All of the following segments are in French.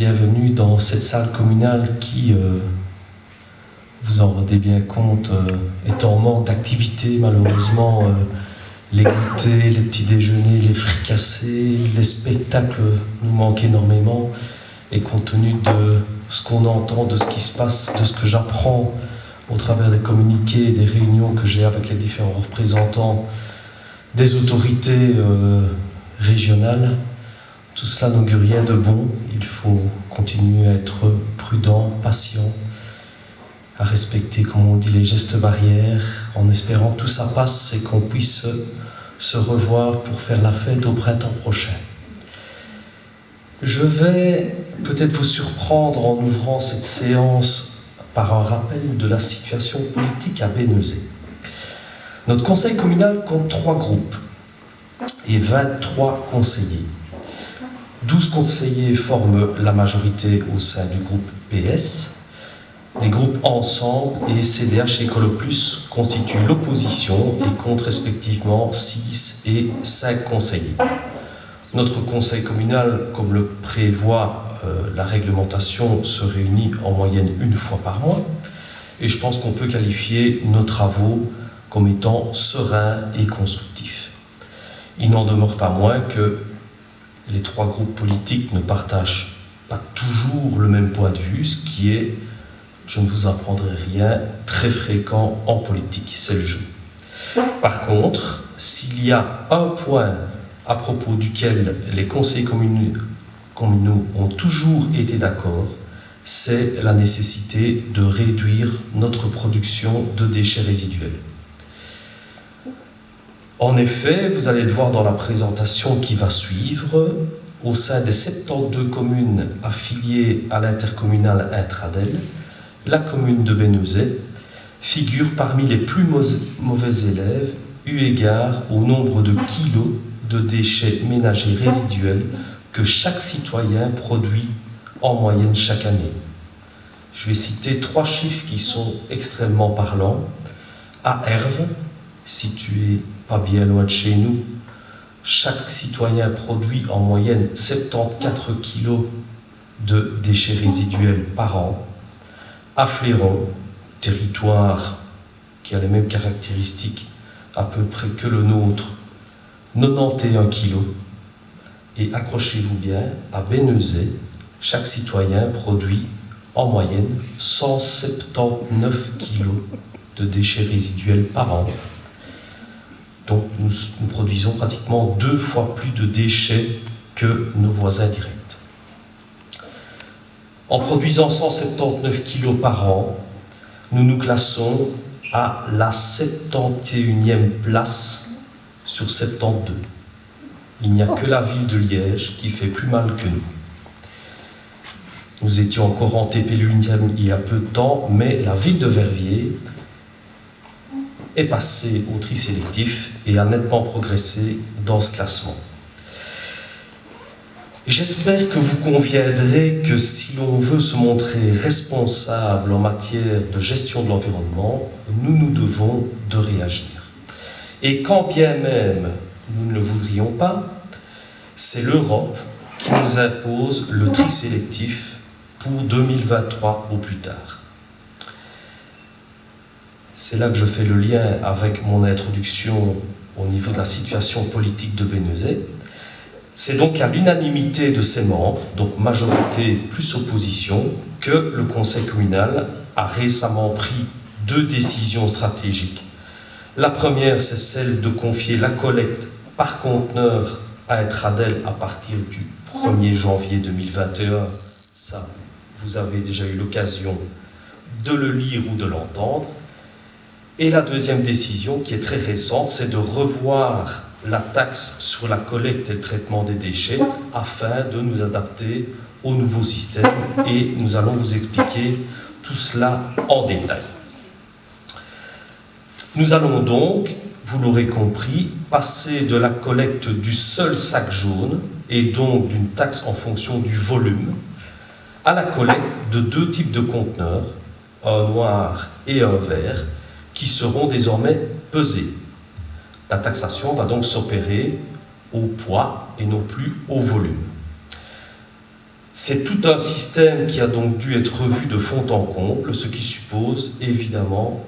Bienvenue dans cette salle communale qui, vous en rendez bien compte, est en manque d'activité. Malheureusement, les goûters, les petits déjeuners, les fricassés, les spectacles nous manquent énormément. Et compte tenu de ce qu'on entend, de ce qui se passe, de ce que j'apprends au travers des communiqués et des réunions que j'ai avec les différents représentants des autorités régionales, tout cela n'augure rien de bon. Il faut continuer à être prudent, patient, à respecter, comme on dit, les gestes barrières, en espérant que tout ça passe et qu'on puisse se revoir pour faire la fête au printemps prochain. Je vais peut-être vous surprendre en ouvrant cette séance par un rappel de la situation politique à Bénezet. Notre conseil communal compte 3 groupes et 23 conseillers. 12 conseillers forment la majorité au sein du groupe PS. Les groupes Ensemble et CDH Écolo Plus constituent l'opposition et comptent respectivement 6 et 5 conseillers. Notre conseil communal, comme le prévoit la réglementation, se réunit en moyenne 1 fois par mois. Et je pense qu'on peut qualifier nos travaux comme étant sereins et constructifs. Il n'en demeure pas moins que les 3 groupes politiques ne partagent pas toujours le même point de vue, ce qui est, je ne vous apprendrai rien, très fréquent en politique, c'est le jeu. Par contre, s'il y a un point à propos duquel les conseils communaux ont toujours été d'accord, c'est la nécessité de réduire notre production de déchets résiduels. En effet, vous allez le voir dans la présentation qui va suivre, au sein des 72 communes affiliées à l'intercommunal Intradel, la commune de Bénezet figure parmi les plus mauvais élèves eu égard au nombre de kilos de déchets ménagers résiduels que chaque citoyen produit en moyenne chaque année. Je vais citer 3 chiffres qui sont extrêmement parlants. À Herve, situé pas bien loin de chez nous, chaque citoyen produit en moyenne 74 kg de déchets résiduels par an. À Fléron, territoire qui a les mêmes caractéristiques à peu près que le nôtre, 91 kg. Et accrochez-vous bien, à Bénezet, chaque citoyen produit en moyenne 179 kg de déchets résiduels par an. Donc nous produisons pratiquement 2 fois plus de déchets que nos voisins directs. En produisant 179 kg par an, nous nous classons à la 71e place sur 72. Il n'y a que la ville de Liège qui fait plus mal que nous. Nous étions encore en TP-Lunième il y a peu de temps, mais la ville de Verviers est passée au tri sélectif et a nettement progressé dans ce classement. J'espère que vous conviendrez que si l'on veut se montrer responsable en matière de gestion de l'environnement, nous devons de réagir. Et quand bien même nous ne le voudrions pas, c'est l'Europe qui nous impose le tri sélectif pour 2023 au plus tard. C'est là que je fais le lien avec mon introduction au niveau de la situation politique de Bénezet. C'est donc à l'unanimité de ses membres, donc majorité plus opposition, que le conseil communal a récemment pris 2 décisions stratégiques. La première, c'est celle de confier la collecte par conteneur à Intradel à partir du 1er janvier 2021. Ça, vous avez déjà eu l'occasion de le lire ou de l'entendre. Et la deuxième décision, qui est très récente, c'est de revoir la taxe sur la collecte et le traitement des déchets afin de nous adapter au nouveau système. Et nous allons vous expliquer tout cela en détail. Nous allons donc, vous l'aurez compris, passer de la collecte du seul sac jaune et donc d'une taxe en fonction du volume à la collecte de 2 types de conteneurs, un noir et un vert, qui seront désormais pesés. La taxation va donc s'opérer au poids et non plus au volume. C'est tout un système qui a donc dû être revu de fond en comble, ce qui suppose évidemment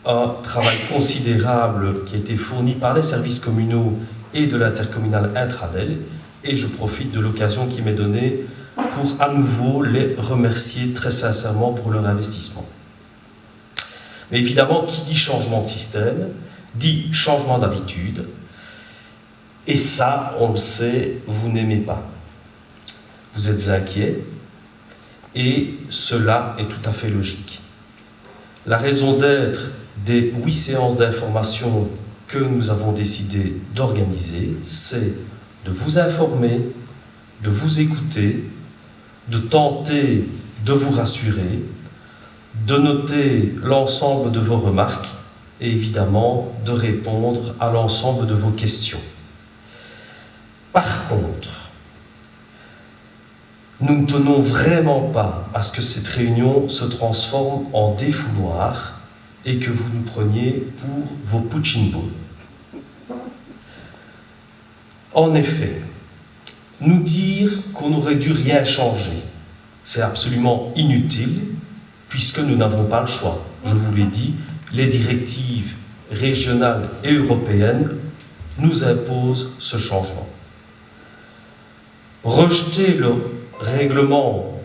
un travail considérable qui a été fourni par les services communaux et de l'intercommunal Intra-DEL, et je profite de l'occasion qui m'est donnée pour à nouveau les remercier très sincèrement pour leur investissement. Mais évidemment, qui dit changement de système, dit changement d'habitude, et ça, on le sait, vous n'aimez pas. Vous êtes inquiet, et cela est tout à fait logique. La raison d'être des 8 séances d'information que nous avons décidé d'organiser, c'est de vous informer, de vous écouter, de tenter de vous rassurer, de noter l'ensemble de vos remarques et évidemment de répondre à l'ensemble de vos questions. Par contre, nous ne tenons vraiment pas à ce que cette réunion se transforme en défouloir et que vous nous preniez pour vos punching balls. En effet, nous dire qu'on n'aurait dû rien changer, c'est absolument inutile puisque nous n'avons pas le choix. Je vous l'ai dit, les directives régionales et européennes nous imposent ce changement. Rejeter le règlement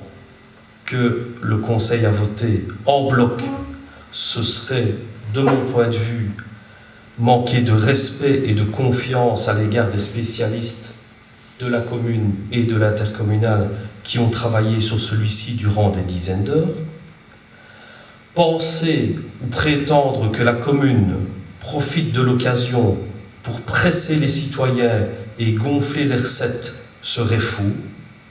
que le Conseil a voté en bloc, ce serait, de mon point de vue, manquer de respect et de confiance à l'égard des spécialistes de la commune et de l'intercommunal qui ont travaillé sur celui-ci durant des dizaines d'heures. Penser ou prétendre que la commune profite de l'occasion pour presser les citoyens et gonfler les recettes serait fou,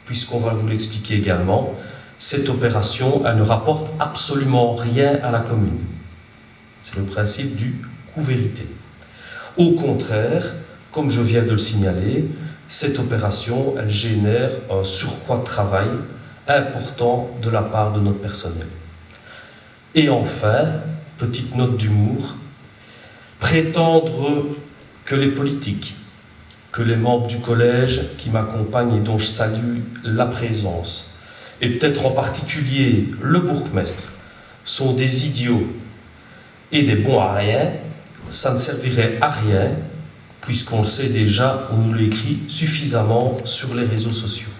puisqu'on va vous l'expliquer également, cette opération, elle ne rapporte absolument rien à la commune. C'est le principe du coût-vérité. Au contraire, comme je viens de le signaler, cette opération, elle génère un surcroît de travail important de la part de notre personnel. Et enfin, petite note d'humour, prétendre que les politiques, que les membres du collège qui m'accompagnent et dont je salue la présence, et peut-être en particulier le bourgmestre, sont des idiots et des bons à rien, ça ne servirait à rien, puisqu'on le sait déjà, on nous l'écrit suffisamment sur les réseaux sociaux.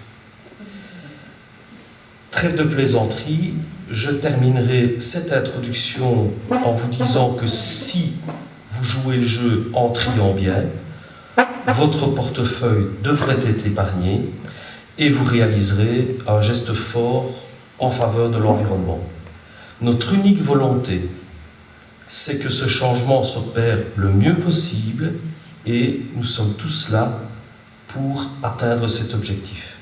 Trêve de plaisanterie, je terminerai cette introduction en vous disant que si vous jouez le jeu en triant bien, votre portefeuille devrait être épargné et vous réaliserez un geste fort en faveur de l'environnement. Notre unique volonté, c'est que ce changement s'opère le mieux possible et nous sommes tous là pour atteindre cet objectif.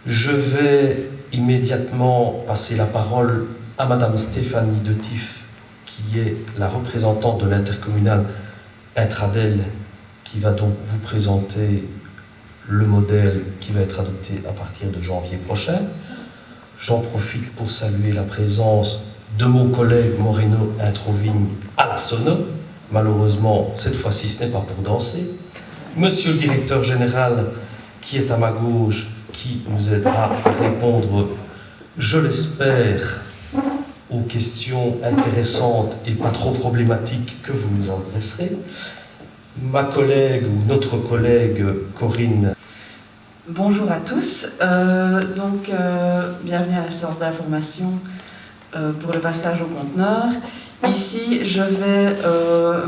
Je vais immédiatement passer la parole à Madame Stéphanie Detif, qui est la représentante de l'intercommunal Intra-DEL, qui va donc vous présenter le modèle qui va être adopté à partir de janvier prochain. J'en profite pour saluer la présence de mon collègue Moreno Introvigne à la sono. Malheureusement, cette fois-ci, ce n'est pas pour danser. Monsieur le directeur général, qui est à ma gauche, qui nous aidera à répondre, je l'espère, aux questions intéressantes et pas trop problématiques que vous nous adresserez. Ma collègue ou notre collègue Corinne. Bonjour à tous. Bienvenue à la séance d'information pour le passage au conteneur. Ici, je vais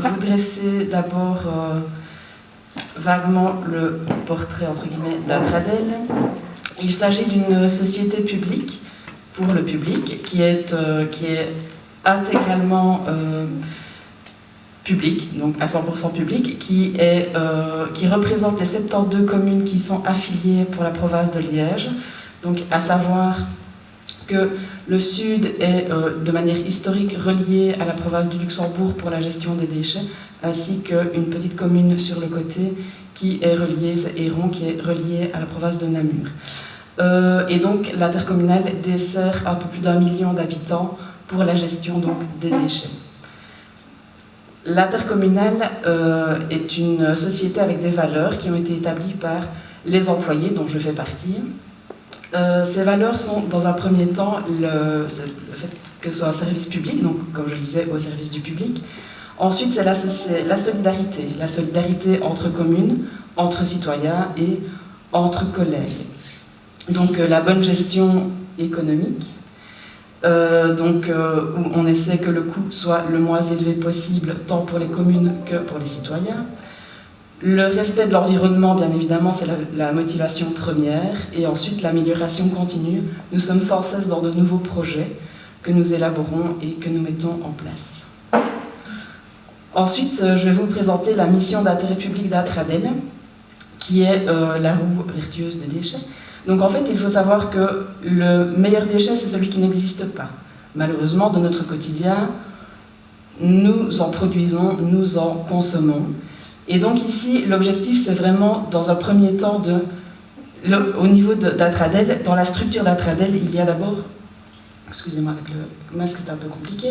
vous dresser d'abord vaguement le portrait entre guillemets d'Intra-DEL. Il s'agit d'une société publique pour le public qui est intégralement public, donc à 100% public, qui représente les 72 communes qui sont affiliées pour la province de Liège. Donc à savoir que le Sud est de manière historique relié à la province du Luxembourg pour la gestion des déchets, ainsi qu'une petite commune sur le côté qui est reliée, c'est Héron, qui est reliée à la province de Namur. Et donc l'intercommunal dessert un peu plus d'1 million d'habitants pour la gestion donc, des déchets. L'intercommunal est une société avec des valeurs qui ont été établies par les employés dont je fais partie Ces valeurs sont, dans un premier temps, le fait que ce soit un service public, donc comme je le disais, au service du public. Ensuite, c'est la solidarité entre communes, entre citoyens et entre collègues. Donc la bonne gestion économique, où on essaie que le coût soit le moins élevé possible, tant pour les communes que pour les citoyens. Le respect de l'environnement, bien évidemment, c'est la motivation première. Et ensuite, l'amélioration continue. Nous sommes sans cesse dans de nouveaux projets que nous élaborons et que nous mettons en place. Ensuite, je vais vous présenter la mission d'intérêt public d'Atradel, qui est la roue vertueuse des déchets. Donc en fait, il faut savoir que le meilleur déchet, c'est celui qui n'existe pas. Malheureusement, dans notre quotidien, nous en produisons, nous en consommons. Et donc ici, l'objectif, c'est vraiment, dans un premier temps, au niveau d'Atradel, dans la structure d'Atradel, il y a d'abord... Excusez-moi, avec le masque, c'est un peu compliqué.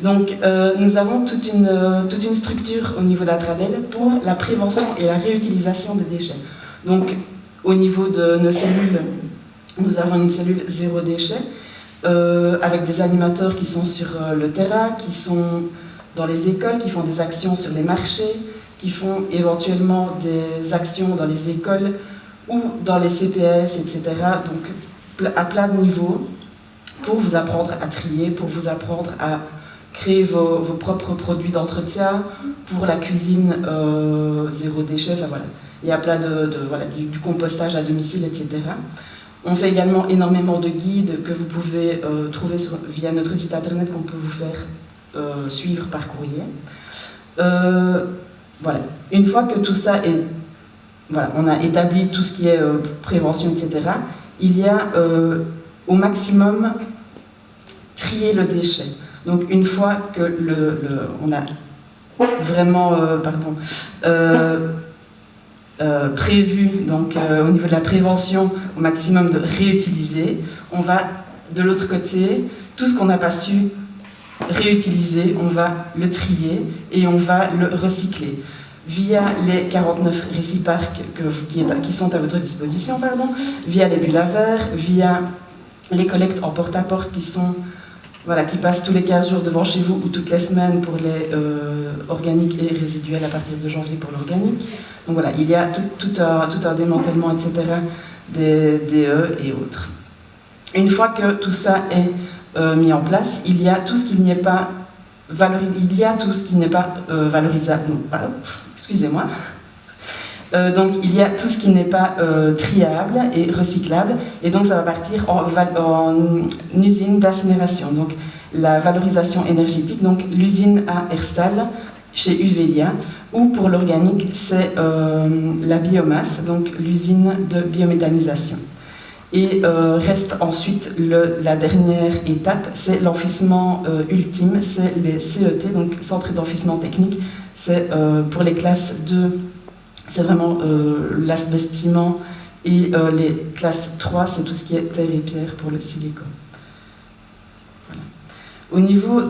Donc, nous avons toute une structure au niveau d'Atradel pour la prévention et la réutilisation des déchets. Donc, au niveau de nos cellules, nous avons une cellule zéro déchet, avec des animateurs qui sont sur le terrain, qui sont dans les écoles, qui font des actions sur les marchés, qui font éventuellement des actions dans les écoles ou dans les CPS, etc. Donc, à plein de niveaux, pour vous apprendre à trier, pour vous apprendre à créer vos propres produits d'entretien, pour la cuisine zéro déchet, enfin voilà. Il y a plein du compostage à domicile, etc. On fait également énormément de guides que vous pouvez trouver via notre site internet qu'on peut vous faire suivre par courrier. Voilà. Une fois que tout ça est... Voilà, on a établi tout ce qui est prévention, etc. Il y a au maximum trier le déchet. Donc une fois que on a vraiment prévu, donc au niveau de la prévention, au maximum de réutiliser, on va de l'autre côté, tout ce qu'on n'a pas su réutiliser, on va le trier et on va le recycler via les 49 réciparcs qui sont à votre disposition, via les bulles à verre, via les collectes en porte-à-porte qui passent tous les 15 jours devant chez vous ou toutes les semaines pour les organiques et résiduels à partir de janvier pour l'organique. Donc voilà, il y a tout un démantèlement, etc. des DE et autres. Une fois que tout ça est mis en place, il y a tout ce qui n'est pas valorisable. Excusez-moi. Donc il y a tout ce qui n'est pas triable et recyclable, et donc ça va partir en usine d'incinération. Donc la valorisation énergétique, donc l'usine à Herstal chez Uvelia, ou pour l'organique c'est la biomasse, donc l'usine de biométhanisation. Et reste ensuite la dernière étape, c'est l'enfouissement ultime, c'est les CET, donc centres d'enfouissement technique, c'est pour les classes 2. C'est vraiment l'asbestiment, et les classes 3, c'est tout ce qui est terre et pierre pour le silicone. Voilà. Au niveau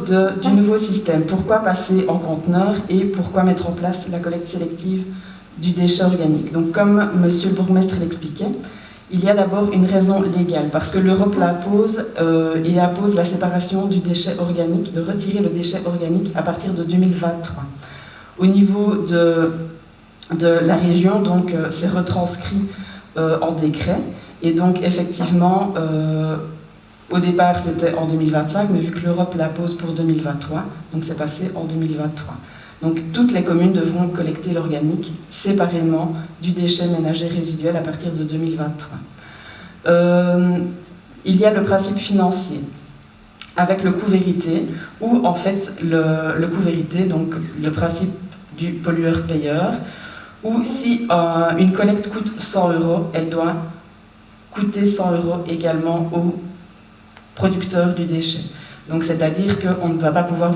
du nouveau système, pourquoi passer en conteneur et pourquoi mettre en place la collecte sélective du déchet organique? Donc, comme monsieur le bourgmestre l'expliquait, il y a d'abord une raison légale, parce que l'Europe l'impose et impose la séparation du déchet organique, de retirer le déchet organique à partir de 2023. Au niveau de la région, donc c'est retranscrit en décret, et donc effectivement au départ c'était en 2025, mais vu que l'Europe la pose pour 2023, donc c'est passé en 2023. Donc toutes les communes devront collecter l'organique séparément du déchet ménager résiduel à partir de 2023. Il y a le principe financier avec le coût vérité, où en fait le coût vérité, donc le principe du pollueur-payeur, ou si une collecte coûte 100 €, elle doit coûter 100 € également au producteur du déchet. Donc c'est-à-dire qu'on ne va pas pouvoir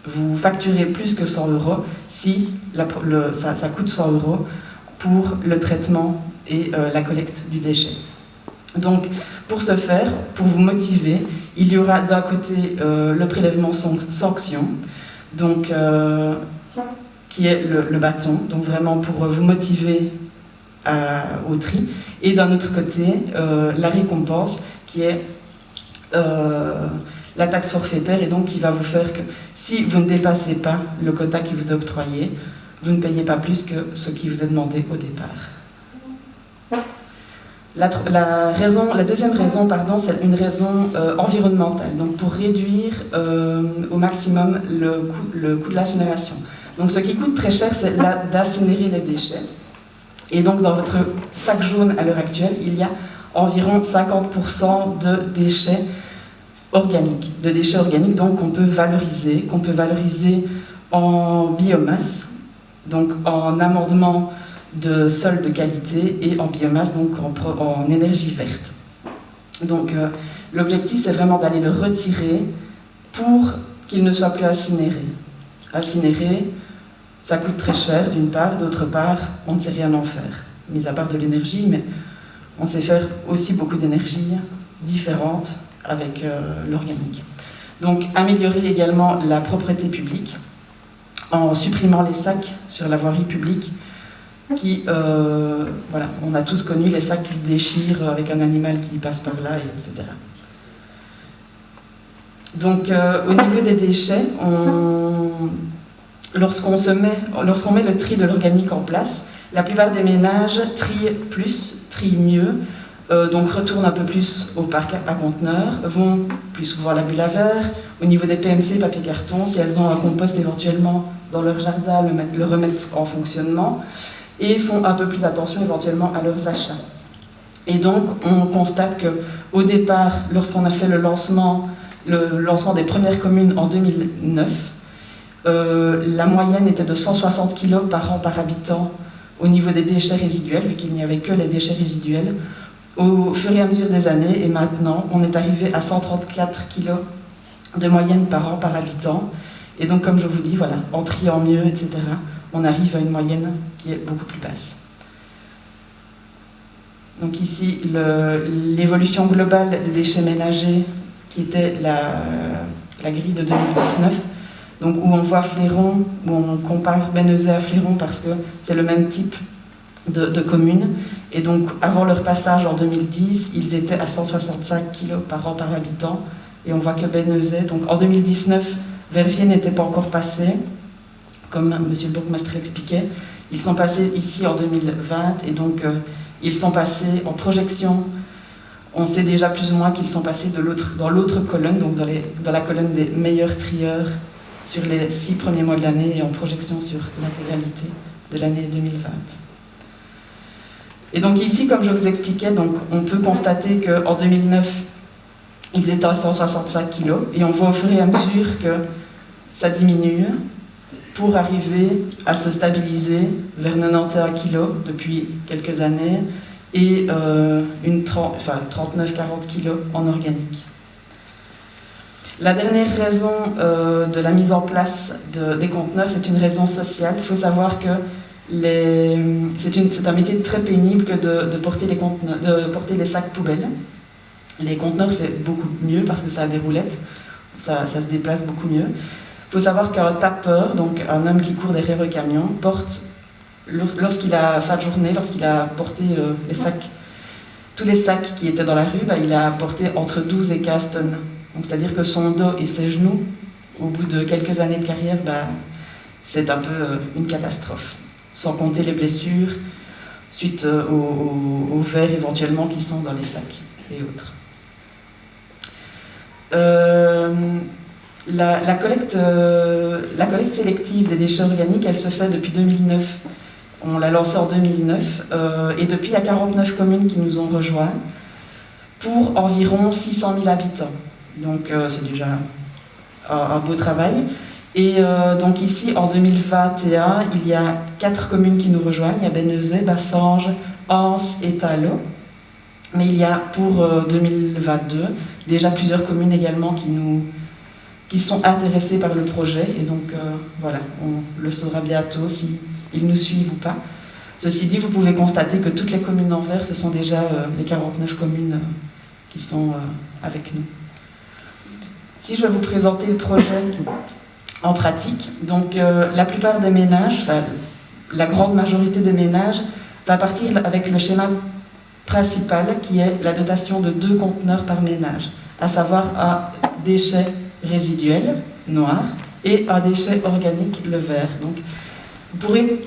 vous facturer plus que 100 € si ça coûte 100 € pour le traitement et la collecte du déchet. Donc pour ce faire, pour vous motiver, il y aura d'un côté le prélèvement sanction, donc qui est le bâton, donc vraiment pour vous motiver au tri. Et d'un autre côté, la récompense qui est la taxe forfaitaire, et donc qui va vous faire que si vous ne dépassez pas le quota qui vous est octroyé, vous ne payez pas plus que ce qui vous est demandé au départ. La deuxième raison, c'est une raison environnementale, donc pour réduire au maximum le coût de l'incinération. Donc ce qui coûte très cher, c'est d'incinérer les déchets. Et donc dans votre sac jaune à l'heure actuelle, il y a environ 50% de déchets organiques, donc qu'on peut valoriser en biomasse, donc en amendement de sol de qualité et en biomasse, donc en énergie verte. Donc l'objectif, c'est vraiment d'aller le retirer pour qu'il ne soit plus incinéré. Incinéré, ça coûte très cher d'une part, d'autre part, on ne sait rien en faire, mis à part de l'énergie, mais on sait faire aussi beaucoup d'énergie différente avec l'organique. Donc améliorer également la propreté publique en supprimant les sacs sur la voirie publique qui, voilà, on a tous connu les sacs qui se déchirent avec un animal qui passe par là, etc. Donc au niveau des déchets, lorsqu'on met le tri de l'organique en place, la plupart des ménages trient plus, trient mieux, donc retournent un peu plus au parc à conteneurs, vont plus souvent à la bulle à verre. Au niveau des PMC, papier carton, si elles ont un compost éventuellement dans leur jardin, le remettre en fonctionnement, et font un peu plus attention éventuellement à leurs achats. Et donc on constate qu'au départ, lorsqu'on a fait le lancement des premières communes en 2009, la moyenne était de 160 kg par an par habitant au niveau des déchets résiduels, vu qu'il n'y avait que les déchets résiduels. Au fur et à mesure des années, et maintenant, on est arrivé à 134 kg de moyenne par an par habitant. Et donc, comme je vous dis, voilà, en triant mieux, etc., on arrive à une moyenne qui est beaucoup plus basse. Donc ici, l'évolution globale des déchets ménagers, qui était la grille de 2019, donc où on voit Fléron, où on compare Bénezet à Fléron parce que c'est le même type de communes. Et donc, avant leur passage en 2010, ils étaient à 165 kg par an par habitant. Et on voit que Bénezet, donc en 2019, Verviers n'était pas encore passé, comme M. le bourgmestre l'expliquait. Ils sont passés ici en 2020, et donc ils sont passés en projection. On sait déjà plus ou moins qu'ils sont passés dans l'autre colonne, donc dans la colonne des meilleurs trieurs sur les 6 premiers mois de l'année et en projection sur l'intégralité de l'année 2020. Et donc ici, comme je vous expliquais, donc, on peut constater qu'en 2009, ils étaient à 165 kg, et on voit au fur et à mesure que ça diminue pour arriver à se stabiliser vers 91 kg depuis quelques années et 39-40 kg en organique. La dernière raison de la mise en place des conteneurs, c'est une raison sociale. Il faut savoir que c'est un métier très pénible que de porter les sacs poubelles. Les conteneurs, c'est beaucoup mieux parce que ça a des roulettes, ça se déplace beaucoup mieux. Il faut savoir qu'un tapeur, donc un homme qui court derrière le camion, porte, lorsqu'il a fin de journée, lorsqu'il a porté tous les sacs qui étaient dans la rue, il a porté entre 12 et 15 tonnes. C'est-à-dire que son dos et ses genoux, au bout de quelques années de carrière, c'est un peu une catastrophe. Sans compter les blessures suite aux vers éventuellement qui sont dans les sacs et autres. La collecte sélective des déchets organiques, elle se fait depuis 2009. On l'a lancée en 2009 et depuis il y a 49 communes qui nous ont rejoints pour environ 600 000 habitants. Donc c'est déjà un beau travail. Et donc ici, en 2021, il y a 4 communes qui nous rejoignent. Il y a Bénezet, Bassange, Anse et Thallot. Mais il y a pour 2022 déjà plusieurs communes également qui sont intéressées par le projet. Et donc voilà, on le saura bientôt s'ils nous suivent ou pas. Ceci dit, vous pouvez constater que toutes les communes d'Anvers, ce sont déjà les 49 communes qui sont avec nous. Si je vais vous présenter le projet en pratique, donc la plupart des ménages, enfin la grande majorité des ménages, va partir avec le schéma principal qui est la dotation de 2 conteneurs par ménage, à savoir un déchet résiduel, noir, et un déchet organique, le vert. Donc, vous pourrez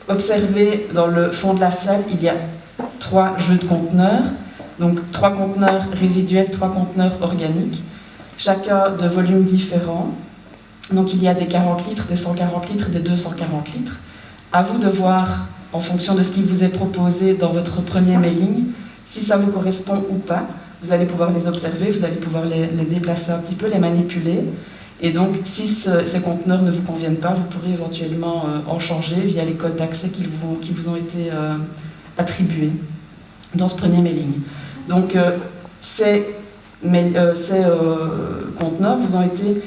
observer dans le fond de la salle, il y a 3 jeux de conteneurs, donc 3 conteneurs résiduels, 3 conteneurs organiques, chacun de volumes différents. Donc il y a des 40 litres, des 140 litres, des 240 litres. À vous de voir, en fonction de ce qui vous est proposé dans votre premier mailing, si ça vous correspond ou pas. Vous allez pouvoir les observer, vous allez pouvoir les déplacer un petit peu, les manipuler. Et donc, si ces conteneurs ne vous conviennent pas, vous pourrez éventuellement en changer via les codes d'accès qui vous ont été attribués dans ce premier mailing. Donc, ces conteneurs vous ont été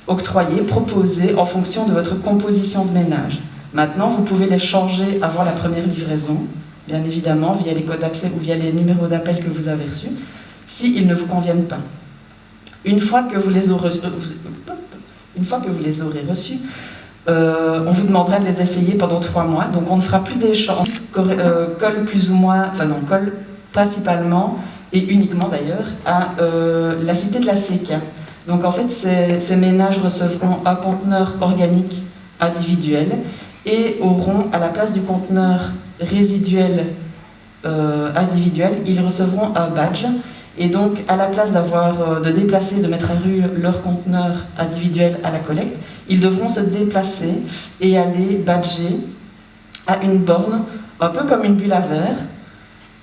octroyés, proposés en fonction de votre composition de ménage. Maintenant, vous pouvez les changer avant la première livraison, bien évidemment, via les codes d'accès ou via les numéros d'appel que vous avez reçus, s'ils ne vous conviennent pas. Une fois que vous les aurez reçus, on vous demandera de les essayer pendant 3 mois. Donc on ne fera plus d'échange, colle plus ou moins, enfin non, colle principalement et uniquement d'ailleurs à la cité de la CK. Donc en fait, ces ménages recevront un conteneur organique individuel et auront, à la place du conteneur résiduel individuel, ils recevront un badge. Et donc, à la place de déplacer, de mettre à rue leur conteneur individuel à la collecte, ils devront se déplacer et aller badger à une borne, un peu comme une bulle à verre,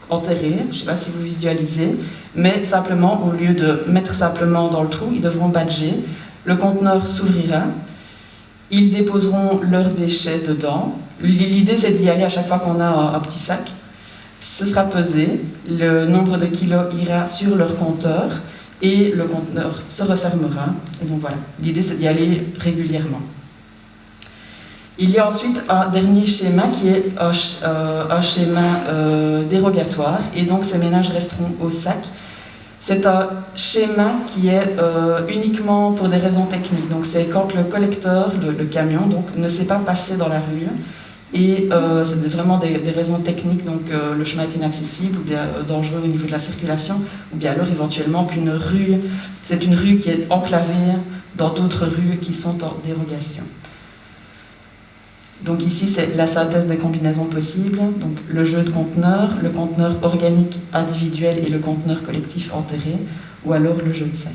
enterrée, je ne sais pas si vous visualisez, mais simplement, au lieu de mettre simplement dans le trou, ils devront badger. Le conteneur s'ouvrira, ils déposeront leurs déchets dedans. L'idée, c'est d'y aller à chaque fois qu'on a un petit sac. Ce sera pesé, le nombre de kilos ira sur leur compteur et le conteneur se refermera. Et donc voilà, l'idée c'est d'y aller régulièrement. Il y a ensuite un dernier schéma qui est un schéma dérogatoire et donc ces ménages resteront au sac. C'est un schéma qui est uniquement pour des raisons techniques. Donc c'est quand le collecteur, le camion, donc, ne s'est pas passé dans la rue. Et c'est vraiment des raisons techniques, donc le chemin est inaccessible ou bien dangereux au niveau de la circulation, ou bien alors éventuellement qu'une rue, c'est une rue qui est enclavée dans d'autres rues qui sont en dérogation. Donc ici c'est la synthèse des combinaisons possibles, donc le jeu de conteneurs, le conteneur organique individuel et le conteneur collectif enterré, ou alors le jeu de sac.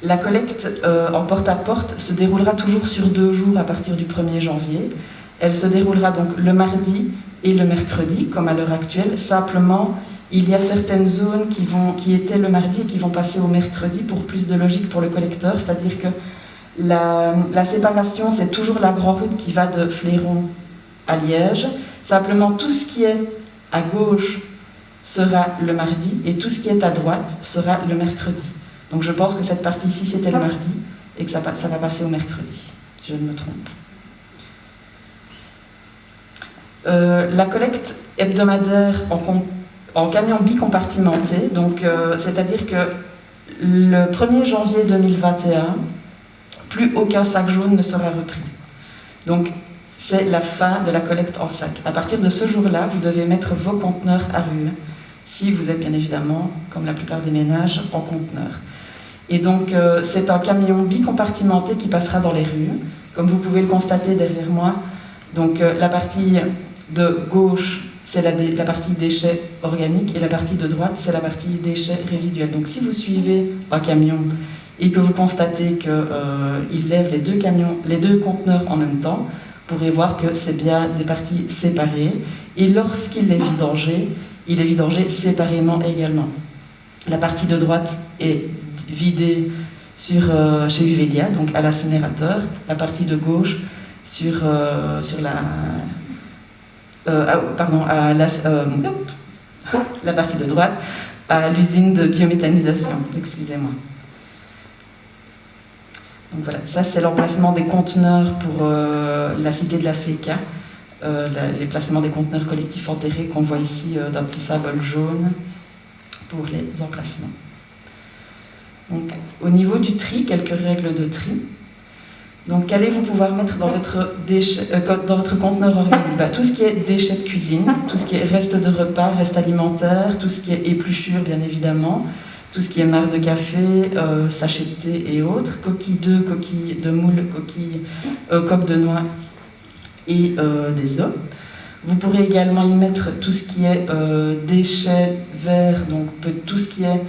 La collecte en porte-à-porte se déroulera toujours sur 2 jours à partir du 1er janvier. Elle se déroulera donc le mardi et le mercredi, comme à l'heure actuelle. Simplement, il y a certaines zones qui étaient le mardi et qui vont passer au mercredi pour plus de logique pour le collecteur. C'est-à-dire que la séparation, c'est toujours la grande route qui va de Fléron à Liège. Simplement, tout ce qui est à gauche sera le mardi et tout ce qui est à droite sera le mercredi. Donc je pense que cette partie-ci, c'était le mardi, et que ça va passer au mercredi, si je ne me trompe. La collecte hebdomadaire en camion bicompartimenté, donc c'est-à-dire que le 1er janvier 2021, plus aucun sac jaune ne sera repris. Donc c'est la fin de la collecte en sac. À partir de ce jour-là, vous devez mettre vos conteneurs à rue, si vous êtes bien évidemment, comme la plupart des ménages, en conteneur. Et donc, c'est un camion bicompartimenté qui passera dans les rues, comme vous pouvez le constater derrière moi. Donc, la partie de gauche, c'est la partie déchets organiques, et la partie de droite, c'est la partie déchets résiduels. Donc, si vous suivez un camion et que vous constatez qu'il lève les deux conteneurs en même temps, vous pourrez voir que c'est bien des parties séparées. Et lorsqu'il est vidangé, il est vidangé séparément également. La partie de droite est vidée chez Uvelia, donc à l'incinérateur, la partie de gauche la partie de droite à l'usine de biométhanisation, excusez-moi. Donc voilà, ça c'est l'emplacement des conteneurs pour la cité de la CK, les placements des conteneurs collectifs enterrés qu'on voit ici d'un petit symbole jaune pour les emplacements. Donc, au niveau du tri, quelques règles de tri. Donc qu'allez-vous pouvoir mettre dans dans votre conteneur organique? Tout ce qui est déchets de cuisine, tout ce qui est reste de repas, reste alimentaire, tout ce qui est épluchure bien évidemment, tout ce qui est marc de café, sachet de thé et autres, coquilles d'œufs, coquilles de moule, coques de noix et des œufs. Vous pourrez également y mettre tout ce qui est déchets verts, donc tout ce qui est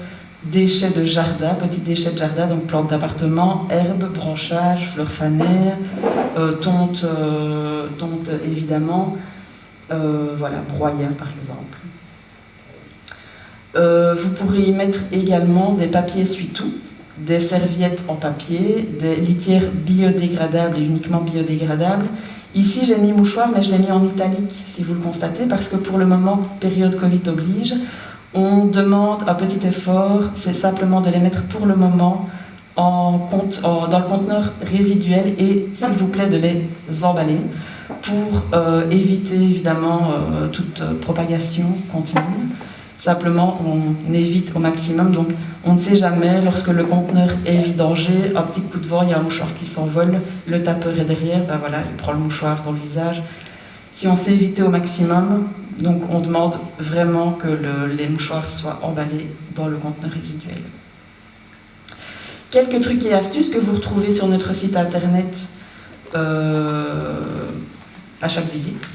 déchets de jardin, petits déchets de jardin, donc plantes d'appartement, herbes, branchages, fleurs fanées, tonte évidemment, voilà, broyat par exemple. Vous pourrez y mettre également des papiers essuie-tout, des serviettes en papier, des litières biodégradables et uniquement biodégradables. Ici j'ai mis mouchoir, mais je l'ai mis en italique si vous le constatez, parce que pour le moment, période Covid oblige, on demande un petit effort, c'est simplement de les mettre pour le moment dans le conteneur résiduel et s'il vous plaît de les emballer pour éviter évidemment toute propagation continue. Simplement on évite au maximum, donc on ne sait jamais, lorsque le conteneur est vidangé, un petit coup de vent, il y a un mouchoir qui s'envole, le tapeur est derrière, ben voilà, il prend le mouchoir dans le visage. Si on sait éviter au maximum, donc on demande vraiment que les mouchoirs soient emballés dans le conteneur résiduel. Quelques trucs et astuces que vous retrouvez sur notre site internet à chaque visite.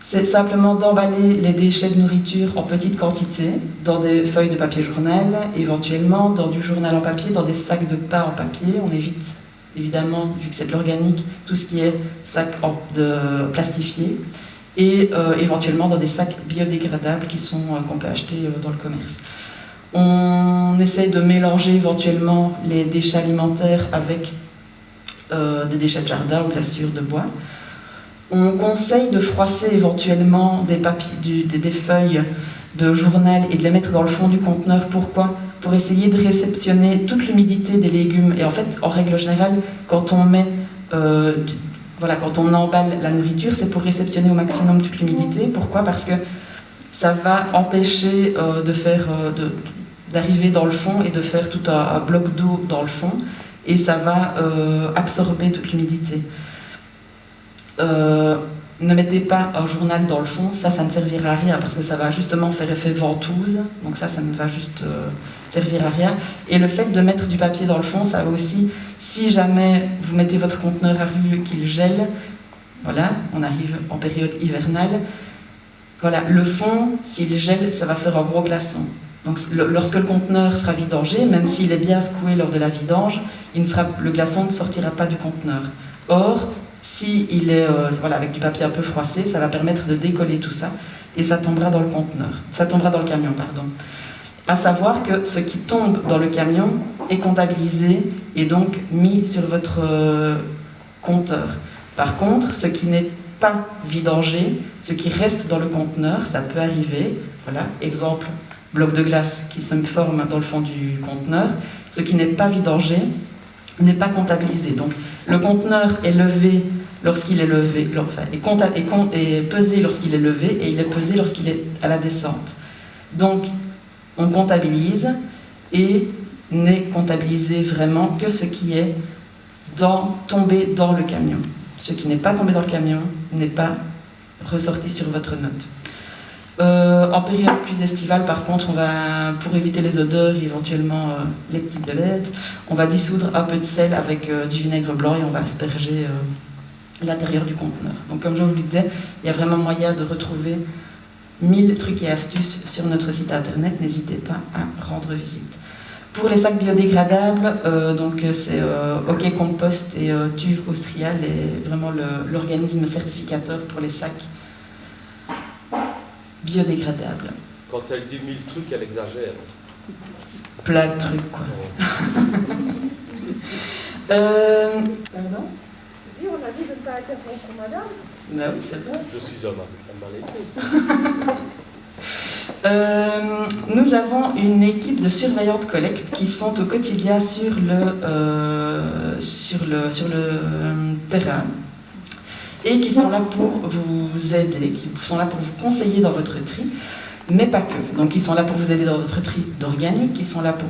C'est simplement d'emballer les déchets de nourriture en petite quantité dans des feuilles de papier journal, éventuellement dans du journal en papier, dans des sacs de pain en papier. On évite évidemment, vu que c'est de l'organique, tout ce qui est sac plastifié, et éventuellement dans des sacs biodégradables qu'on peut acheter dans le commerce. On essaye de mélanger éventuellement les déchets alimentaires avec des déchets de jardin ou de la sciure de bois. On conseille de froisser éventuellement des feuilles de journal et de les mettre dans le fond du conteneur. Pourquoi ? Pour essayer de réceptionner toute l'humidité des légumes. Et en fait, en règle générale, quand on emballe la nourriture, c'est pour réceptionner au maximum toute l'humidité. Pourquoi ? Parce que ça va empêcher d'arriver dans le fond et de faire tout un bloc d'eau dans le fond. Et ça va absorber toute l'humidité. Ne mettez pas un journal dans le fond, ça ne servira à rien parce que ça va justement faire effet ventouse, donc ça ne va juste servir à rien. Et le fait de mettre du papier dans le fond, ça va aussi, si jamais vous mettez votre conteneur à rue qu'il gèle, voilà, on arrive en période hivernale, voilà, le fond, s'il gèle, ça va faire un gros glaçon. Donc lorsque le conteneur sera vidangé, même s'il est bien secoué lors de la vidange, le glaçon ne sortira pas du conteneur. Or, si il est avec du papier un peu froissé, ça va permettre de décoller tout ça et ça tombera dans le conteneur. Ça tombera dans le camion, pardon. À savoir que ce qui tombe dans le camion est comptabilisé et donc mis sur votre compteur. Par contre, ce qui n'est pas vidangé, ce qui reste dans le conteneur, ça peut arriver. Voilà, exemple, bloc de glace qui se forme dans le fond du conteneur. Ce qui n'est pas vidangé n'est pas comptabilisé. Donc, le conteneur est levé lorsqu'il est levé, est pesé lorsqu'il est levé et il est pesé lorsqu'il est à la descente. Donc, on comptabilise et n'est comptabilisé vraiment que ce qui est tombé dans le camion. Ce qui n'est pas tombé dans le camion n'est pas ressorti sur votre note. En période plus estivale, par contre, pour éviter les odeurs et éventuellement les petites bébêtes, on va dissoudre un peu de sel avec du vinaigre blanc et on va asperger l'intérieur du conteneur. Donc comme je vous le disais, il y a vraiment moyen de retrouver 1000 trucs et astuces sur notre site internet. N'hésitez pas à rendre visite. Pour les sacs biodégradables, c'est OK Compost et TÜV Austria, vraiment l'organisme certificateur pour les sacs biodégradables. Quand elle dit 1000 trucs, elle exagère. Plein de trucs, quoi. Pardon ? Oui, on a dit de ne pas interrompre madame. Ben oui, c'est vrai. Je suis homme, c'est pas mal. Nous avons une équipe de surveillantes collecte qui sont au quotidien sur le terrain et qui sont là pour vous aider, qui sont là pour vous conseiller dans votre tri, mais pas que. Donc ils sont là pour vous aider dans votre tri d'organique, ils sont là pour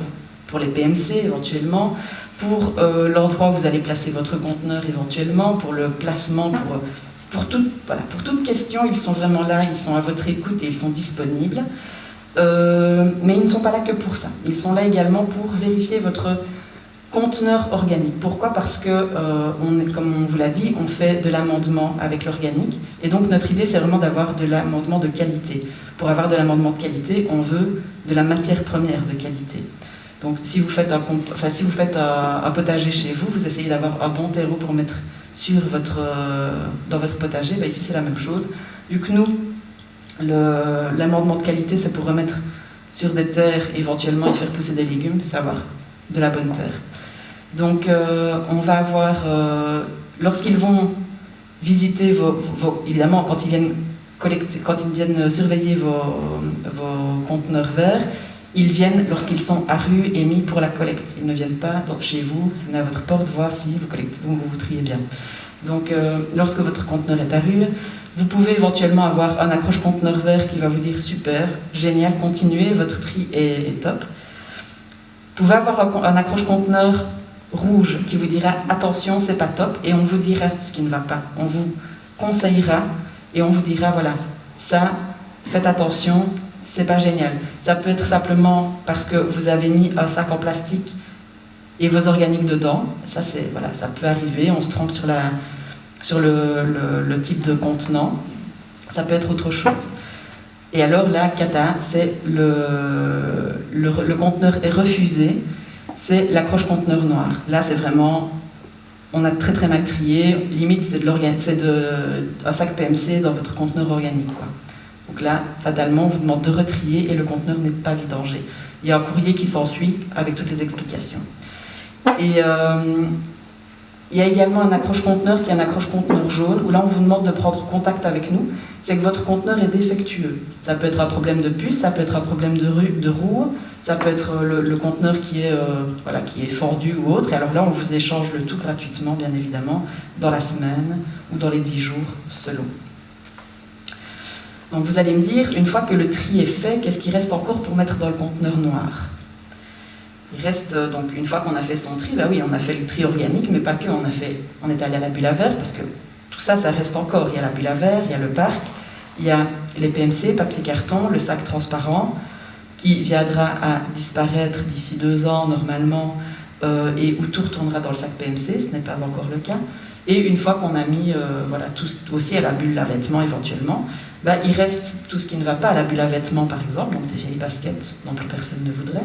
pour les PMC éventuellement, pour l'endroit où vous allez placer votre conteneur éventuellement, pour le placement, pour toute question, ils sont vraiment là, ils sont à votre écoute et ils sont disponibles. Mais ils ne sont pas là que pour ça. Ils sont là également pour vérifier votre conteneur organique. Pourquoi? Parce que, comme on vous l'a dit, on fait de l'amendement avec l'organique. Et donc notre idée, c'est vraiment d'avoir de l'amendement de qualité. Pour avoir de l'amendement de qualité, on veut de la matière première de qualité. Donc si vous faites un potager chez vous, vous essayez d'avoir un bon terreau pour mettre dans votre potager. Ben ici, c'est la même chose. Vu que nous, l'amendement de qualité, c'est pour remettre sur des terres, éventuellement, et faire pousser des légumes, c'est avoir de la bonne terre. Donc, on va avoir, lorsqu'ils vont visiter évidemment, quand ils viennent surveiller vos conteneurs verts, ils viennent lorsqu'ils sont à rue et mis pour la collecte. Ils ne viennent pas chez vous, sonner à votre porte, voir si vous triez bien. Donc, lorsque votre conteneur est à rue, vous pouvez éventuellement avoir un accroche conteneur vert qui va vous dire super, génial, continuez, votre tri est top. Vous pouvez avoir un accroche conteneur rouge qui vous dira attention, c'est pas top, et on vous dira ce qui ne va pas. On vous conseillera et on vous dira voilà, ça, faites attention, c'est pas génial. Ça peut être simplement parce que vous avez mis un sac en plastique et vos organiques dedans. Ça, ça peut arriver, on se trompe sur le type de contenant. Ça peut être autre chose. Et alors là, cata, c'est le conteneur est refusé, c'est l'accroche conteneur noir. Là, c'est vraiment, on a très très mal trié, limite c'est un sac PMC dans votre conteneur organique, quoi. Donc là, fatalement, on vous demande de retrier et le conteneur n'est pas vidangé. Il y a un courrier qui s'ensuit avec toutes les explications. Et il y a également un accroche conteneur qui est un accroche conteneur jaune, où là on vous demande de prendre contact avec nous, c'est que votre conteneur est défectueux. Ça peut être un problème de puce, ça peut être un problème de roue, ça peut être le conteneur qui est fendu ou autre, et alors là on vous échange le tout gratuitement, bien évidemment, dans la semaine ou dans les 10 jours, selon. Donc vous allez me dire, une fois que le tri est fait, qu'est-ce qui reste encore pour mettre dans le conteneur noir? Il reste, donc une fois qu'on a fait son tri, bah oui, on a fait le tri organique, mais pas que, on est allé à la bulle à verre, parce que tout ça, ça reste encore. Il y a la bulle à verre, il y a le parc, il y a les PMC, papier carton, le sac transparent, qui viendra à disparaître d'ici 2 ans normalement, et où tout retournera dans le sac PMC, ce n'est pas encore le cas. Et une fois qu'on a mis tout aussi à la bulle à vêtements éventuellement, bah, il reste tout ce qui ne va pas à la bulle à vêtements par exemple, donc des vieilles baskets dont plus personne ne voudrait,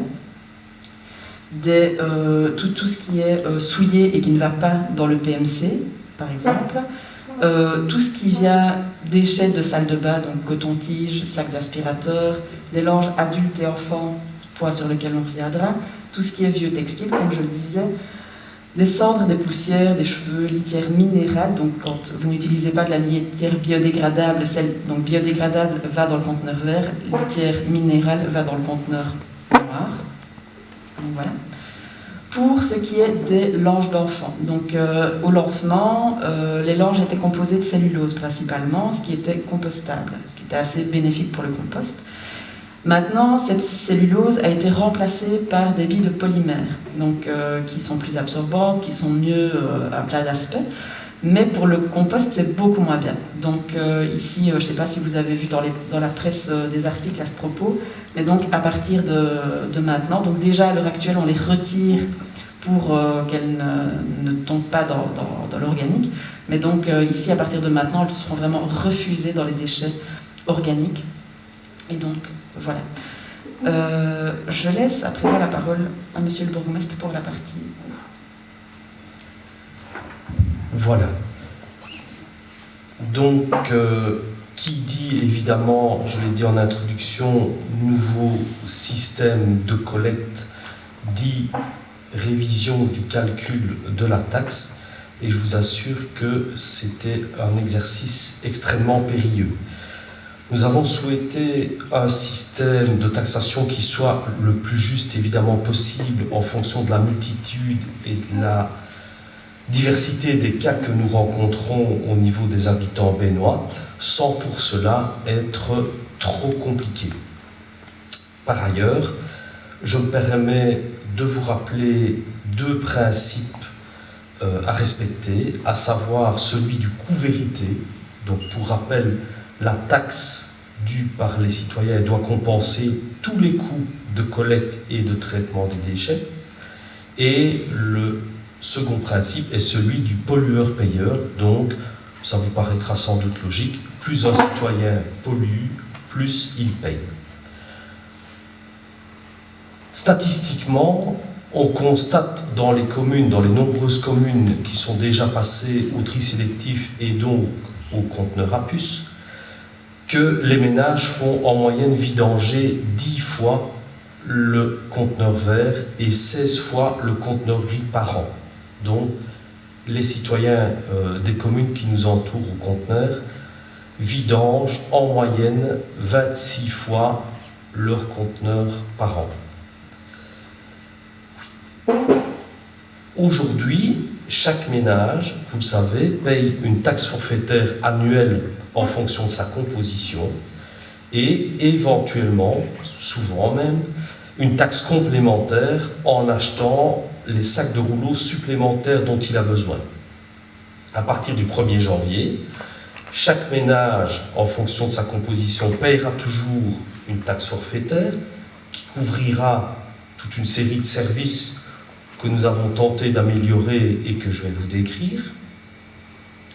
tout ce qui est souillé et qui ne va pas dans le PMC par exemple, tout ce qui vient déchets de salle de bain, donc coton-tige, sac d'aspirateur, des linges adultes et enfants, point sur lequel on reviendra, tout ce qui est vieux textile, comme je le disais, des cendres, des poussières, des cheveux, litière minérale, donc quand vous n'utilisez pas de la litière biodégradable, donc biodégradable va dans le conteneur vert, litière minérale va dans le conteneur noir. Donc voilà. Pour ce qui est des langes d'enfants, donc au lancement, les langes étaient composées de cellulose principalement, ce qui était compostable, ce qui était assez bénéfique pour le compost. Maintenant, cette cellulose a été remplacée par des billes de polymère, donc, qui sont plus absorbantes, qui sont mieux à plein d'aspects, mais pour le compost, c'est beaucoup moins bien. Donc ici, je ne sais pas si vous avez vu dans la presse des articles à ce propos, mais donc à partir de maintenant, donc déjà à l'heure actuelle, on les retire pour qu'elles ne tombent pas dans l'organique, mais donc ici, à partir de maintenant, elles seront vraiment refusées dans les déchets organiques. Et donc, voilà. Je laisse à présent la parole à monsieur le bourgmestre pour la partie. Voilà. Donc, qui dit évidemment, je l'ai dit en introduction, nouveau système de collecte, dit révision du calcul de la taxe, et je vous assure que c'était un exercice extrêmement périlleux. Nous avons souhaité un système de taxation qui soit le plus juste évidemment possible en fonction de la multitude et de la diversité des cas que nous rencontrons au niveau des habitants béninois, sans pour cela être trop compliqué. Par ailleurs, je me permets de vous rappeler deux principes à respecter, à savoir celui du coût vérité. Donc pour rappel, la taxe due par les citoyens doit compenser tous les coûts de collecte et de traitement des déchets. Et le second principe est celui du pollueur-payeur. Donc ça vous paraîtra sans doute logique, plus un citoyen pollue, plus il paye. Statistiquement, on constate dans les communes, dans les nombreuses communes qui sont déjà passées au tri sélectif et donc au conteneur à puce, que les ménages font en moyenne vidanger 10 fois le conteneur vert et 16 fois le conteneur gris par an. Donc, les citoyens des communes qui nous entourent au conteneur vidangent en moyenne 26 fois leur conteneur par an. Aujourd'hui, chaque ménage, vous le savez, paye une taxe forfaitaire annuelle en fonction de sa composition et éventuellement, souvent même, une taxe complémentaire en achetant les sacs de rouleaux supplémentaires dont il a besoin. À partir du 1er janvier, chaque ménage, en fonction de sa composition, payera toujours une taxe forfaitaire qui couvrira toute une série de services que nous avons tenté d'améliorer et que je vais vous décrire.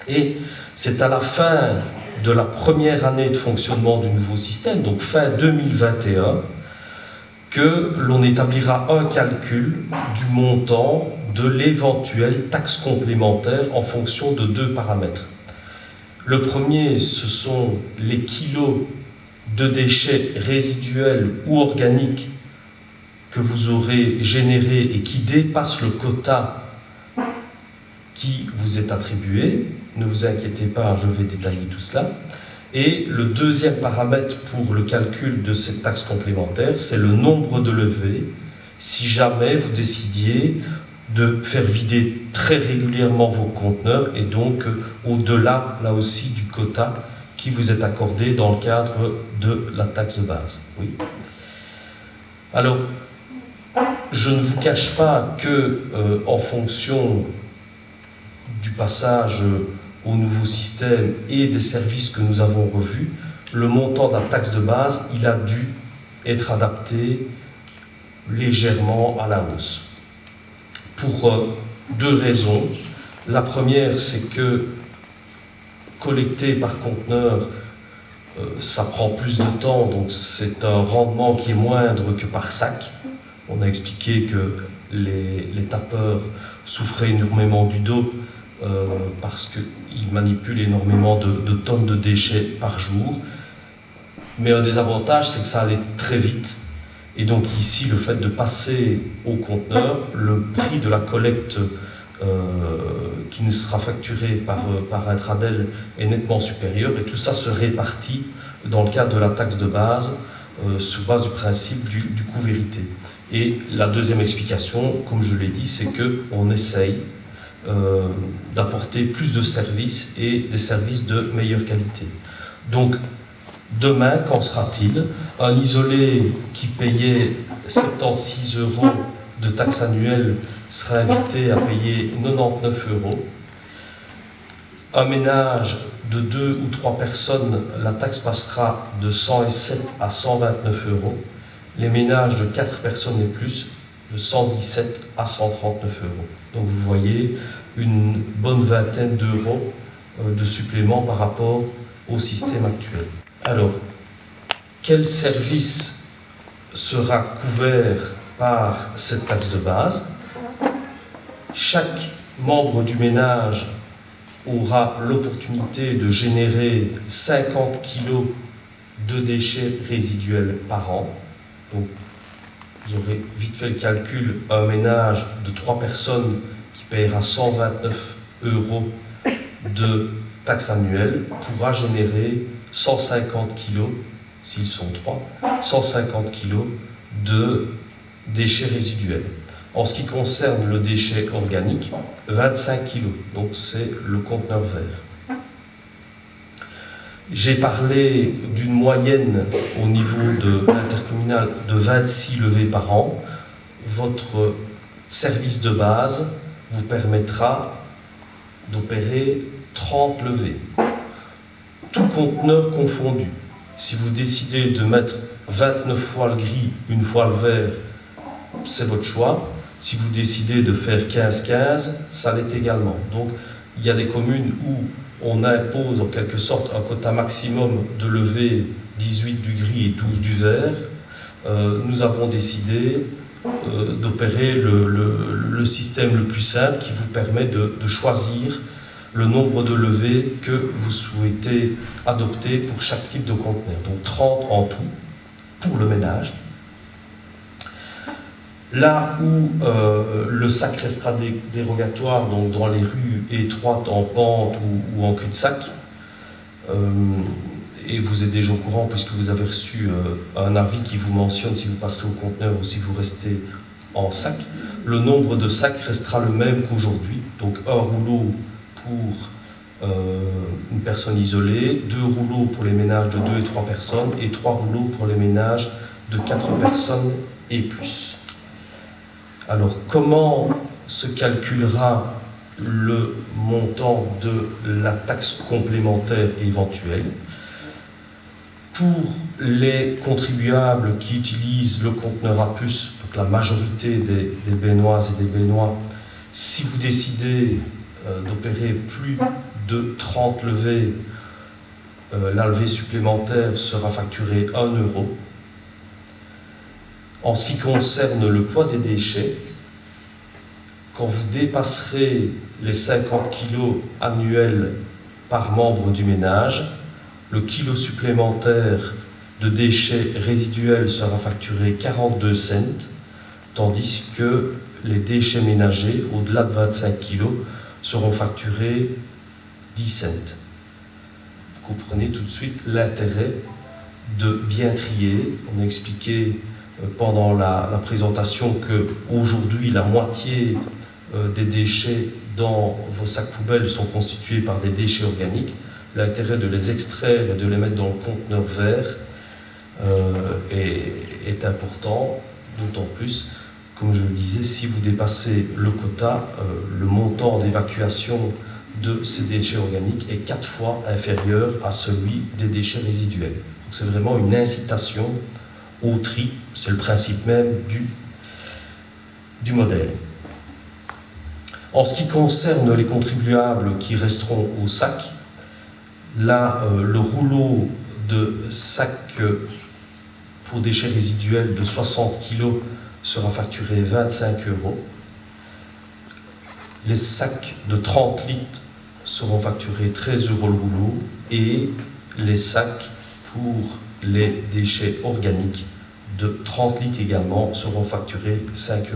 Et c'est à la fin de la première année de fonctionnement du nouveau système, donc fin 2021, que l'on établira un calcul du montant de l'éventuelle taxe complémentaire en fonction de deux paramètres. Le premier, ce sont les kilos de déchets résiduels ou organiques que vous aurez générés et qui dépassent le quota qui vous est attribué. Ne vous inquiétez pas, je vais détailler tout cela. Et le deuxième paramètre pour le calcul de cette taxe complémentaire, c'est le nombre de levées, si jamais vous décidiez de faire vider très régulièrement vos conteneurs et donc au-delà, là aussi, du quota qui vous est accordé dans le cadre de la taxe de base. Oui. Alors, je ne vous cache pas que, en fonction du passage au nouveau système et des services que nous avons revus, le montant de la taxe de base, il a dû être adapté légèrement à la hausse. Pour deux raisons. La première, c'est que collecter par conteneur, ça prend plus de temps, donc c'est un rendement qui est moindre que par sac. On a expliqué que les tapeurs souffraient énormément du dos parce qu'ils manipulent énormément de tonnes de déchets par jour. Mais un des avantages, c'est que ça allait très vite. Et donc ici, le fait de passer au conteneur, le prix de la collecte qui nous sera facturé par Intradel est nettement supérieur. Et tout ça se répartit dans le cadre de la taxe de base sur base du principe du coût vérité. Et la deuxième explication, comme je l'ai dit, c'est qu'on essaye d'apporter plus de services et des services de meilleure qualité. Donc, demain, qu'en sera-t-il? Un isolé qui payait 76 € de taxe annuelle sera invité à payer 99 €. Un ménage de 2 ou 3 personnes, la taxe passera de 107 à 129 €. Les ménages de 4 personnes et plus, de 117 à 139 €. Donc vous voyez une bonne vingtaine d'euros de supplément par rapport au système actuel. Alors, quel service sera couvert par cette taxe de base? Chaque membre du ménage aura l'opportunité de générer 50 kg de déchets résiduels par an. Donc, vous aurez vite fait le calcul, un ménage de 3 personnes qui paiera 129 € de taxe annuelle pourra générer 150 kg, s'ils sont 3, 150 kg de déchets résiduels. En ce qui concerne le déchet organique, 25 kg, donc c'est le conteneur vert. J'ai parlé d'une moyenne au niveau de l'intercommunal de 26 levées par an. votre service de base vous permettra d'opérer 30 levées, tout conteneur confondu. Si vous décidez de mettre 29 fois le gris, une fois le vert, c'est votre choix. Si vous décidez de faire 15-15, ça l'est également. Donc, il y a des communes où on impose en quelque sorte un quota maximum de levée 18 du gris et 12 du vert. Nous avons décidé d'opérer le système le plus simple qui vous permet de choisir le nombre de levées que vous souhaitez adopter pour chaque type de conteneur. Donc 30 en tout pour le ménage. Là où le sac restera dérogatoire, donc dans les rues étroites, en pente ou en cul-de-sac, et vous êtes déjà au courant puisque vous avez reçu un avis qui vous mentionne si vous passerez au conteneur ou si vous restez en sac, le nombre de sacs restera le même qu'aujourd'hui. Donc un rouleau pour une personne isolée, 2 rouleaux pour les ménages de 2 et 3 personnes et 3 rouleaux pour les ménages de 4 personnes et plus. Alors, comment se calculera le montant de la taxe complémentaire éventuelle? Pour les contribuables qui utilisent le conteneur à puce, donc la majorité des Bénoises et des Bénois, si vous décidez d'opérer plus de 30 levées, la levée supplémentaire sera facturée 1 €. En ce qui concerne le poids des déchets, quand vous dépasserez les 50 kg annuels par membre du ménage, le kilo supplémentaire de déchets résiduels sera facturé 42 cents, tandis que les déchets ménagers au-delà de 25 kg seront facturés 10 cents. Vous comprenez tout de suite l'intérêt de bien trier. On a expliqué pendant la présentation qu'aujourd'hui, la moitié des déchets dans vos sacs poubelles sont constitués par des déchets organiques. L'intérêt de les extraire et de les mettre dans le conteneur vert est important, d'autant plus, comme je le disais, si vous dépassez le quota, le montant d'évacuation de ces déchets organiques est 4 fois inférieur à celui des déchets résiduels. Donc c'est vraiment une incitation au tri, c'est le principe même du modèle. En ce qui concerne les contribuables qui resteront au sac, là, le rouleau de sac pour déchets résiduels de 60 kg sera facturé 25 €. Les sacs de 30 litres seront facturés 13 € le rouleau et les sacs pour les déchets organiques de 30 litres également seront facturés 5 €.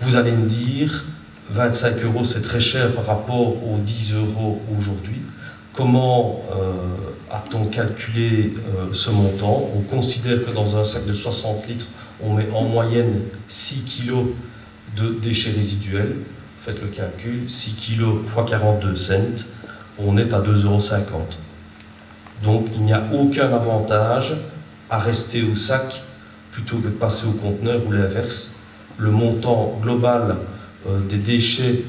Vous allez me dire, 25 € c'est très cher par rapport aux 10 € aujourd'hui. Comment a-t-on calculé ce montant? On considère que dans un sac de 60 litres, on met en moyenne 6 kg de déchets résiduels. Faites le calcul, 6 kg x 42 cents, on est à 2,50 €. Donc il n'y a aucun avantage à rester au sac plutôt que de passer au conteneur ou l'inverse. Le montant global des déchets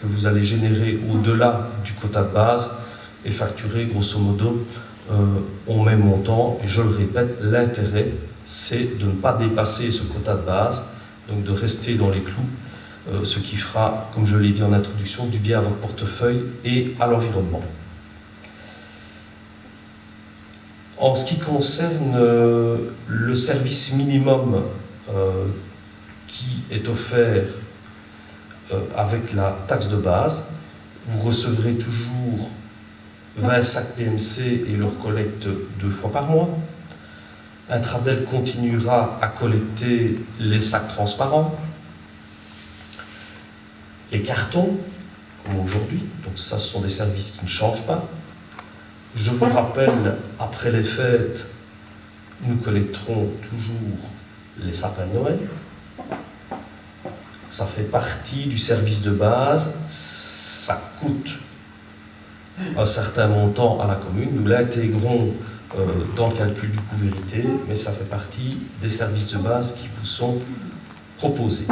que vous allez générer au-delà du quota de base est facturé grosso modo au même montant. Et je le répète, l'intérêt c'est de ne pas dépasser ce quota de base, donc de rester dans les clous, ce qui fera, comme je l'ai dit en introduction, du bien à votre portefeuille et à l'environnement. En ce qui concerne le service minimum qui est offert avec la taxe de base, vous recevrez toujours 20 sacs PMC et leur collecte 2 fois par mois. Intradel continuera à collecter les sacs transparents, les cartons, comme aujourd'hui, donc ça ce sont des services qui ne changent pas. Je vous rappelle, après les fêtes, nous collecterons toujours les sapins de Noël. Ça fait partie du service de base, ça coûte un certain montant à la commune. Nous l'intégrons dans le calcul du coût vérité, mais ça fait partie des services de base qui vous sont proposés.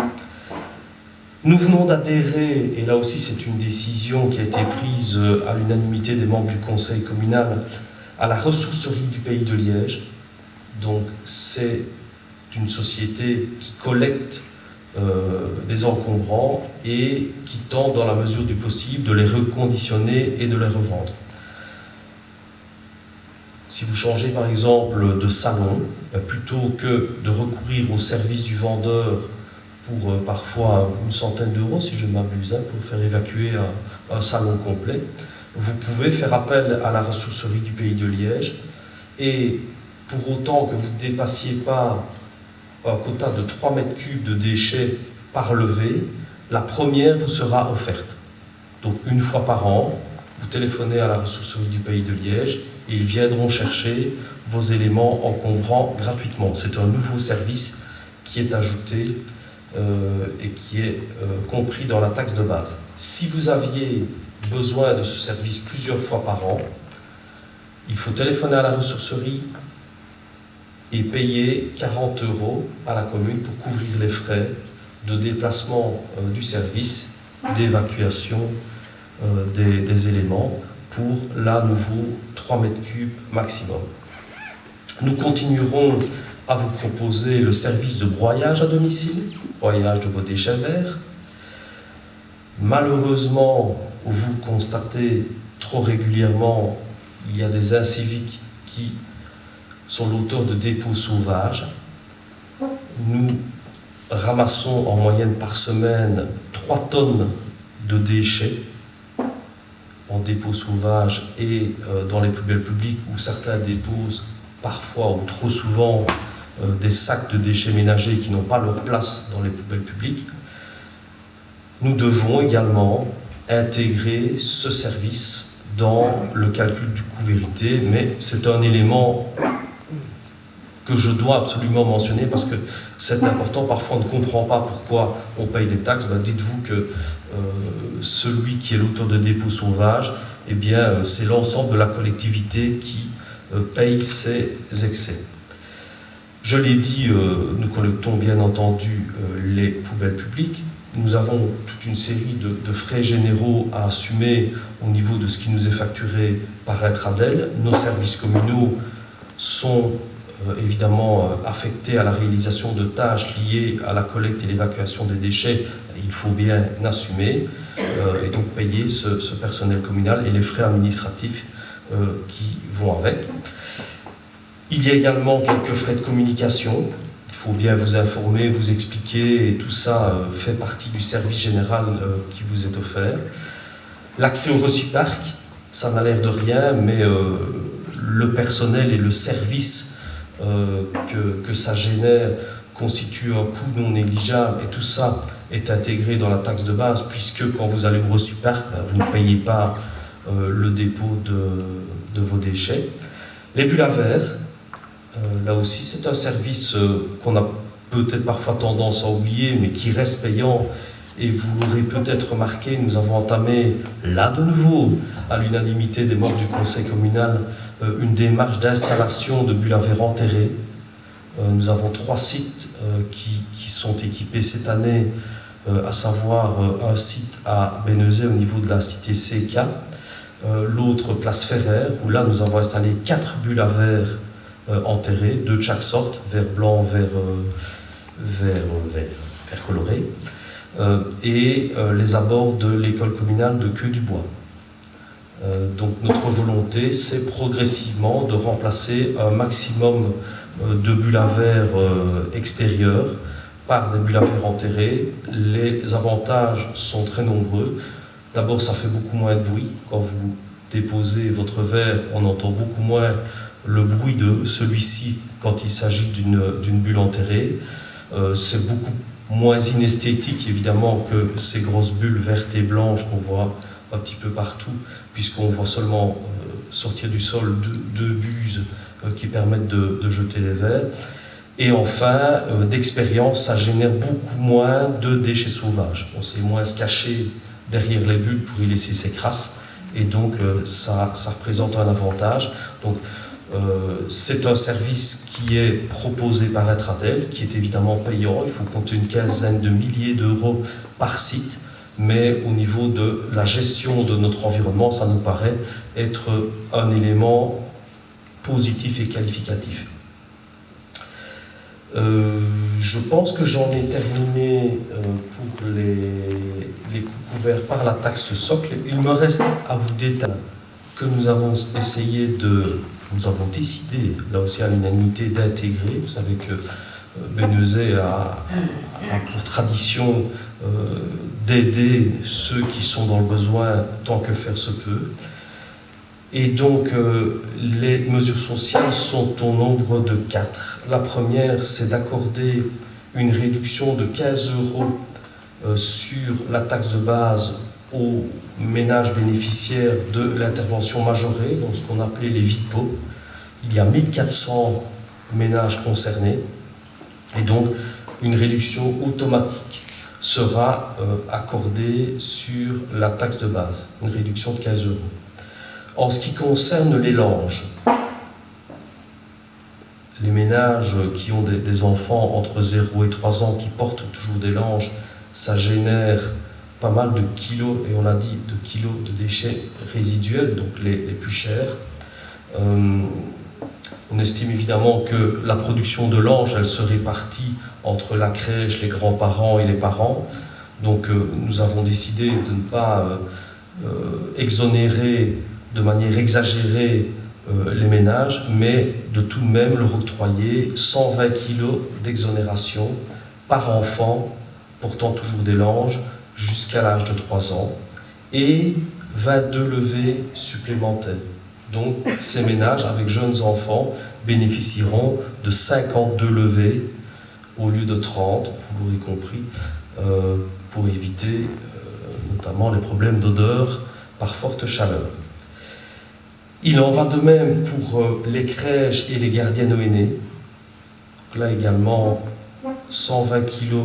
Nous venons d'adhérer, et là aussi c'est une décision qui a été prise à l'unanimité des membres du conseil communal, à la ressourcerie du Pays de Liège. Donc c'est une société qui collecte les encombrants et qui tente dans la mesure du possible de les reconditionner et de les revendre. Si vous changez par exemple de salon, plutôt que de recourir au service du vendeur pour parfois une centaine d'euros, si je ne m'abuse, pour faire évacuer un salon complet, vous pouvez faire appel à la ressourcerie du Pays de Liège et pour autant que vous ne dépassiez pas un quota de 3 mètres cubes de déchets par levée, la première vous sera offerte. Donc une fois par an, vous téléphonez à la ressourcerie du Pays de Liège et ils viendront chercher vos éléments encombrants gratuitement. C'est un nouveau service qui est ajouté et qui est compris dans la taxe de base. Si vous aviez besoin de ce service plusieurs fois par an, il faut téléphoner à la ressourcerie et payer 40 € à la commune pour couvrir les frais de déplacement du service, d'évacuation des éléments pour là nouveau 3 mètres cubes maximum. Nous continuerons à vous proposer le service de broyage à domicile, broyage de vos déchets verts. Malheureusement, vous le constatez trop régulièrement, il y a des inciviques qui sont l'auteur de dépôts sauvages. Nous ramassons en moyenne par semaine 3 tonnes de déchets en dépôt sauvage et dans les poubelles publiques où certains déposent parfois ou trop souvent des sacs de déchets ménagers qui n'ont pas leur place dans les poubelles publiques. Nous devons également intégrer ce service dans le calcul du coût vérité, mais c'est un élément que je dois absolument mentionner parce que c'est important. Parfois on ne comprend pas pourquoi on paye des taxes. Dites-vous que celui qui est l'auteur de dépôts sauvages, eh bien, c'est l'ensemble de la collectivité qui paye ces excès. Je l'ai dit, nous collectons bien entendu les poubelles publiques. Nous avons toute une série de frais généraux à assumer au niveau de ce qui nous est facturé par Intradel. Nos services communaux sont évidemment affectés à la réalisation de tâches liées à la collecte et l'évacuation des déchets. Il faut bien assumer et donc payer ce personnel communal et les frais administratifs qui vont avec. Il y a également quelques frais de communication. Il faut bien vous informer, vous expliquer, et tout ça fait partie du service général qui vous est offert. L'accès au Recyparc, ça n'a l'air de rien, mais le personnel et le service que ça génère constitue un coût non négligeable, et tout ça est intégré dans la taxe de base, puisque quand vous allez au Recyparc, vous ne payez pas le dépôt de vos déchets. Les bulles à verre, là aussi c'est un service qu'on a peut-être parfois tendance à oublier, mais qui reste payant, et vous l'aurez peut-être remarqué, nous avons entamé, là de nouveau, à l'unanimité des membres du conseil communal, une démarche d'installation de bulles à verre enterrées. Nous avons 3 sites qui sont équipés cette année, à savoir un site à Bénezet au niveau de la cité CK, l'autre place Ferrer, où là nous avons installé 4 bulles à verre enterrées, 2 de chaque sorte, vert blanc, vert coloré, et les abords de l'école communale de Queue-du-Bois. Donc notre volonté, c'est progressivement de remplacer un maximum de bulles à verre extérieures par des bulles à verre enterrées. Les avantages sont très nombreux. D'abord, ça fait beaucoup moins de bruit. Quand vous déposez votre verre, on entend beaucoup moins le bruit de celui-ci quand il s'agit d'une bulle enterrée. C'est beaucoup moins inesthétique, évidemment, que ces grosses bulles vertes et blanches qu'on voit un petit peu partout, puisqu'on voit seulement sortir du sol 2 buses qui permettent de jeter les verres. Et enfin, d'expérience, ça génère beaucoup moins de déchets sauvages. On sait moins se cacher derrière les bulles pour y laisser ses crasses, et donc ça représente un avantage. Donc C'est un service qui est proposé par Etradel, qui est évidemment payant. Il faut compter une quinzaine de milliers d'euros par site, mais au niveau de la gestion de notre environnement, ça nous paraît être un élément positif et qualificatif. Je pense que j'en ai terminé pour les coûts couverts par la taxe socle. Il me reste à vous détailler que nous avons décidé, là aussi à l'unanimité, d'intégrer. Vous savez que Bénezet a pour tradition d'aider ceux qui sont dans le besoin tant que faire se peut. Et donc, les mesures sociales sont au nombre de 4. La première, c'est d'accorder une réduction de 15 € sur la taxe de base aux ménages bénéficiaires de l'intervention majorée, donc ce qu'on appelait les VIPO. Il y a 1400 ménages concernés, et donc une réduction automatique sera accordée sur la taxe de base, une réduction de 15 €. En ce qui concerne les langes, les ménages qui ont des enfants entre 0 et 3 ans qui portent toujours des langes, ça génère pas mal de kilos, et on l'a dit, de kilos de déchets résiduels, donc les plus chers. On estime évidemment que la production de langes, elle se répartit entre la crèche, les grands-parents et les parents. Donc nous avons décidé de ne pas exonérer de manière exagérée les ménages, mais de tout de même leur octroyer 120 kilos d'exonération par enfant portant toujours des langes jusqu'à l'âge de 3 ans et 22 levées supplémentaires. Donc ces ménages avec jeunes enfants bénéficieront de 52 levées au lieu de 30, vous l'aurez compris, pour éviter notamment les problèmes d'odeur par forte chaleur. Il en va de même pour les crèches et les gardiennes aux aînés. Là également, 120 kg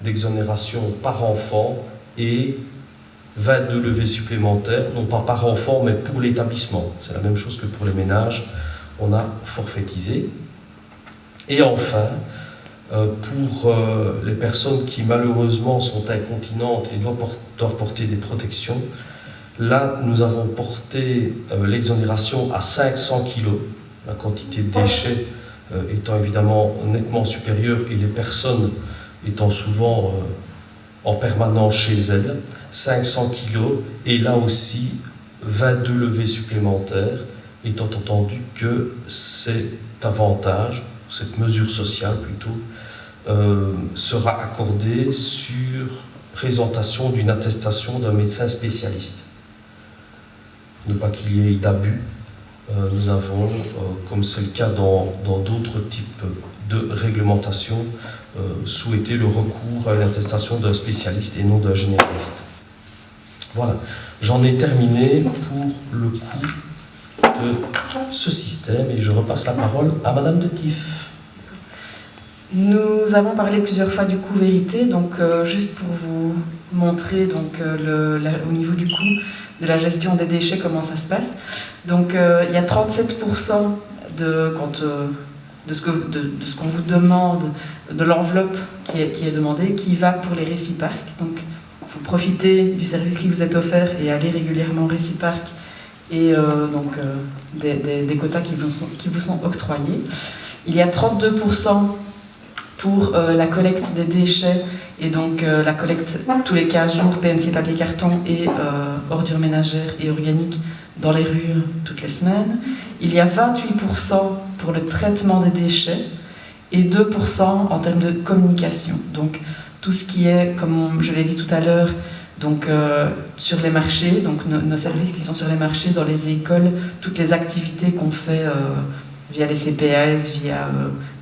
d'exonération par enfant et 22 levées supplémentaires, non pas par enfant, mais pour l'établissement. C'est la même chose que pour les ménages, on a forfaitisé. Et enfin, pour les personnes qui malheureusement sont incontinentes et doivent porter des protections, là, nous avons porté l'exonération à 500 kg, la quantité de déchets étant évidemment nettement supérieure et les personnes étant souvent en permanence chez elles. 500 kg, et là aussi 22 levées supplémentaires, étant entendu que cet avantage, cette mesure sociale plutôt, sera accordée sur présentation d'une attestation d'un médecin spécialiste. Ne pas qu'il y ait d'abus, nous avons, comme c'est le cas dans d'autres types de réglementations, souhaité le recours à une attestation d'un spécialiste et non d'un généraliste. Voilà, j'en ai terminé pour le coût de ce système et je repasse la parole à Madame de Tif. Nous avons parlé plusieurs fois du coût vérité, donc juste pour vous montrer donc, au niveau du coût de la gestion des déchets, comment ça se passe. Donc il y a 37% de ce qu'on vous demande, de l'enveloppe qui est demandée, qui va pour les réciparcs. Donc il faut profiter du service qui vous est offert et aller régulièrement au réciparc et des quotas qui vous sont octroyés. Il y a 32% pour la collecte des déchets et donc la collecte tous les 15 jours, PMC, papier, carton et ordures ménagères et organiques dans les rues toutes les semaines. Il y a 28% pour le traitement des déchets et 2% en termes de communication. Donc tout ce qui est, comme je l'ai dit tout à l'heure, donc sur les marchés, donc nos services qui sont sur les marchés, dans les écoles, toutes les activités qu'on fait via les CPAS, via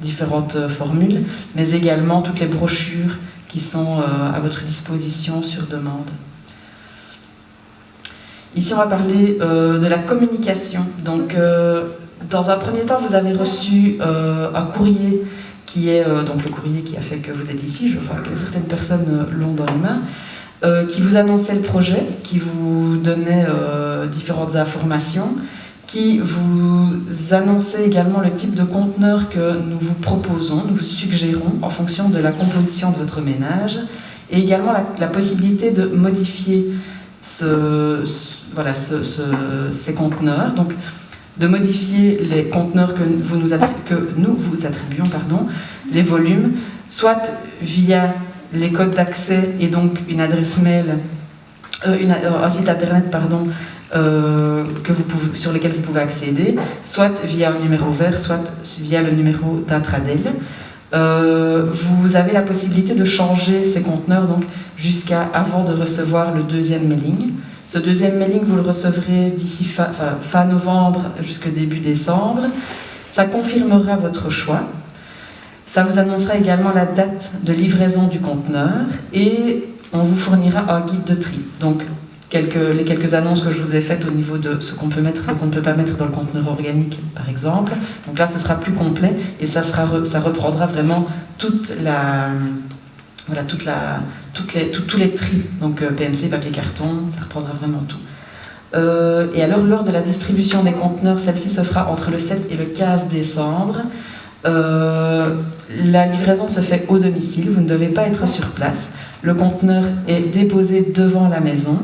différentes formules, mais également toutes les brochures qui sont à votre disposition sur demande. Ici, on va parler de la communication. Donc, dans un premier temps, vous avez reçu un courrier qui est donc le courrier qui a fait que vous êtes ici. Je vois que certaines personnes l'ont dans les mains, qui vous annonçait le projet, qui vous donnait différentes informations. qui vous annonçait également le type de conteneur que nous vous proposons, nous vous suggérons en fonction de la composition de votre ménage, et également la possibilité de modifier ces conteneurs, donc de modifier les conteneurs que nous vous attribuons, les volumes, soit via les codes d'accès et donc une adresse mail, un site internet sur lequel vous pouvez accéder, soit via un numéro vert, soit via le numéro d'Atradel. Vous avez la possibilité de changer ces conteneurs donc jusqu'à avant de recevoir le deuxième mailing. Ce deuxième mailing, vous le recevrez d'ici fin novembre jusqu'au début décembre. Ça confirmera votre choix. Ça vous annoncera également la date de livraison du conteneur et on vous fournira un guide de tri. Donc, les quelques annonces que je vous ai faites au niveau de ce qu'on peut mettre, ce qu'on ne peut pas mettre dans le conteneur organique, par exemple. Donc là, ce sera plus complet et ça reprendra vraiment tous les tris. Donc PMC, papier, carton, ça reprendra vraiment tout. Et alors, lors de la distribution des conteneurs, celle-ci se fera entre le 7 et le 15 décembre. La livraison se fait au domicile, vous ne devez pas être sur place. Le conteneur est déposé devant la maison.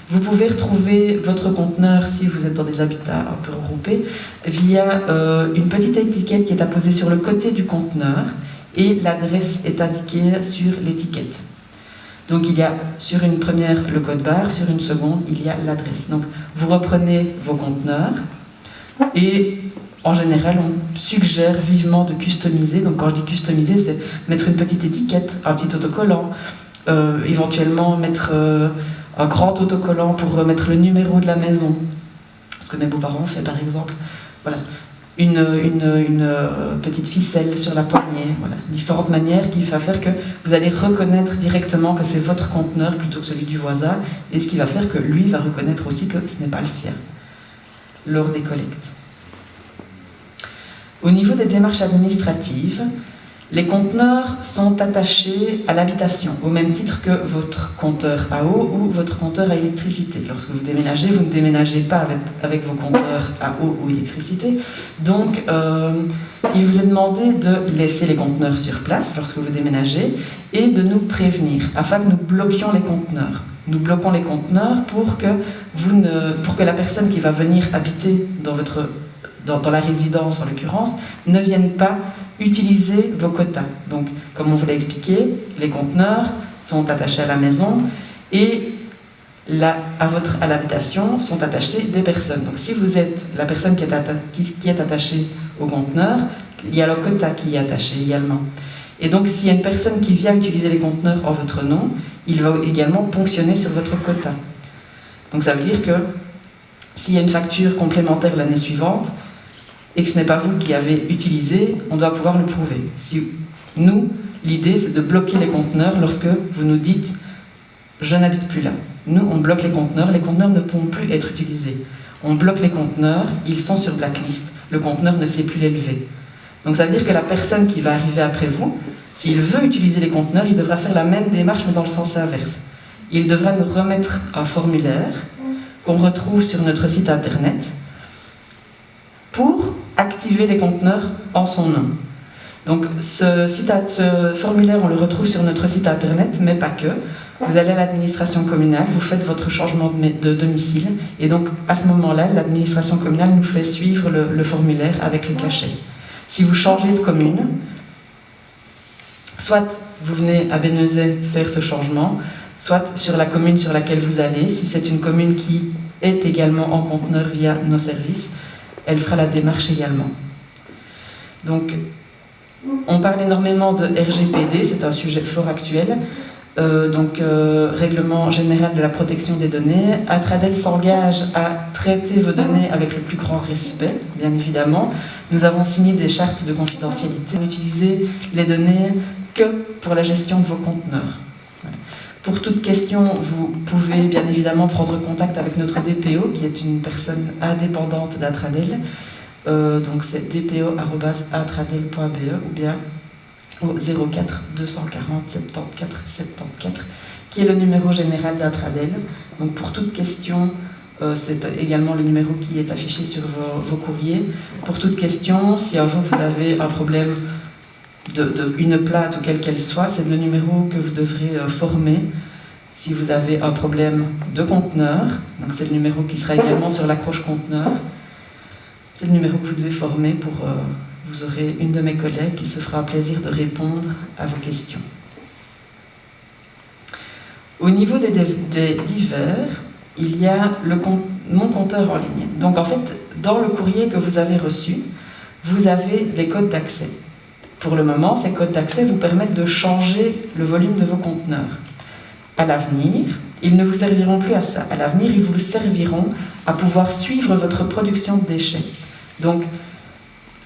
Vous pouvez retrouver votre conteneur, si vous êtes dans des habitats un peu regroupés, via une petite étiquette qui est apposée sur le côté du conteneur et l'adresse est indiquée sur l'étiquette. Donc il y a sur une première le code barre, sur une seconde il y a l'adresse. Donc vous reprenez vos conteneurs et en général on suggère vivement de customiser. Donc quand je dis customiser, c'est mettre une petite étiquette, un petit autocollant, éventuellement mettre un grand autocollant pour mettre le numéro de la maison, ce que mes beaux-parents ont fait par exemple. Voilà. Une petite ficelle sur la poignée, voilà. Différentes manières qui va faire que vous allez reconnaître directement que c'est votre conteneur plutôt que celui du voisin, et ce qui va faire que lui va reconnaître aussi que ce n'est pas le sien lors des collectes. Au niveau des démarches administratives, les conteneurs sont attachés à l'habitation, au même titre que votre compteur à eau ou votre compteur à électricité. Lorsque vous déménagez, vous ne déménagez pas avec vos compteurs à eau ou électricité. Donc, il vous est demandé de laisser les conteneurs sur place lorsque vous déménagez et de nous prévenir afin que nous bloquions les conteneurs. Nous bloquons les conteneurs pour que la personne qui va venir habiter dans la résidence en l'occurrence ne vienne pas utiliser vos quotas. Donc, comme on vous l'a expliqué, les conteneurs sont attachés à la maison et à l'habitation sont attachées des personnes. Donc, si vous êtes la personne qui est attachée au conteneur, il y a le quota qui est attaché également. Et donc, s'il y a une personne qui vient utiliser les conteneurs en votre nom, il va également ponctionner sur votre quota. Donc, ça veut dire que s'il y a une facture complémentaire l'année suivante, et que ce n'est pas vous qui avez utilisé, on doit pouvoir le prouver. Nous, l'idée, c'est de bloquer les conteneurs lorsque vous nous dites « je n'habite plus là ». Nous, on bloque les conteneurs ne pourront plus être utilisés. On bloque les conteneurs, ils sont sur blacklist, le conteneur ne sait plus les lever. Donc ça veut dire que la personne qui va arriver après vous, s'il veut utiliser les conteneurs, il devra faire la même démarche, mais dans le sens inverse. Il devra nous remettre un formulaire qu'on retrouve sur notre site internet pour activer les conteneurs en son nom. Donc ce formulaire, on le retrouve sur notre site internet, mais pas que. Vous allez à l'administration communale, vous faites votre changement de domicile, et donc à ce moment-là, l'administration communale nous fait suivre le formulaire avec le cachet. Si vous changez de commune, soit vous venez à Bénezet faire ce changement, soit sur la commune sur laquelle vous allez, si c'est une commune qui est également en conteneur via nos services, elle fera la démarche également. Donc, on parle énormément de RGPD, c'est un sujet fort actuel. Règlement général de la protection des données. Atradel s'engage à traiter vos données avec le plus grand respect, bien évidemment. Nous avons signé des chartes de confidentialité. N'utilisez les données que pour la gestion de vos conteneurs. Voilà. Pour toute question, vous pouvez bien évidemment prendre contact avec notre DPO, qui est une personne indépendante d'Atradel. Donc c'est dpo@atradel.be ou bien au 04 240 74 74, qui est le numéro général d'Atradel. Donc pour toute question C'est également le numéro qui est affiché sur vos courriers. Pour toute question, si un jour vous avez un problème une plainte ou quelle qu'elle soit, c'est le numéro que vous devrez former. Si vous avez un problème de conteneur, donc c'est le numéro qui sera également sur l'accroche conteneur, c'est le numéro que vous devez former pour... vous aurez une de mes collègues qui se fera un plaisir de répondre à vos questions. Au niveau des divers, il y a mon compteur en ligne. Donc en fait, dans le courrier que vous avez reçu, vous avez les codes d'accès. Pour le moment, ces codes d'accès vous permettent de changer le volume de vos conteneurs. À l'avenir, ils ne vous serviront plus à ça. À l'avenir, ils vous serviront à pouvoir suivre votre production de déchets. Donc,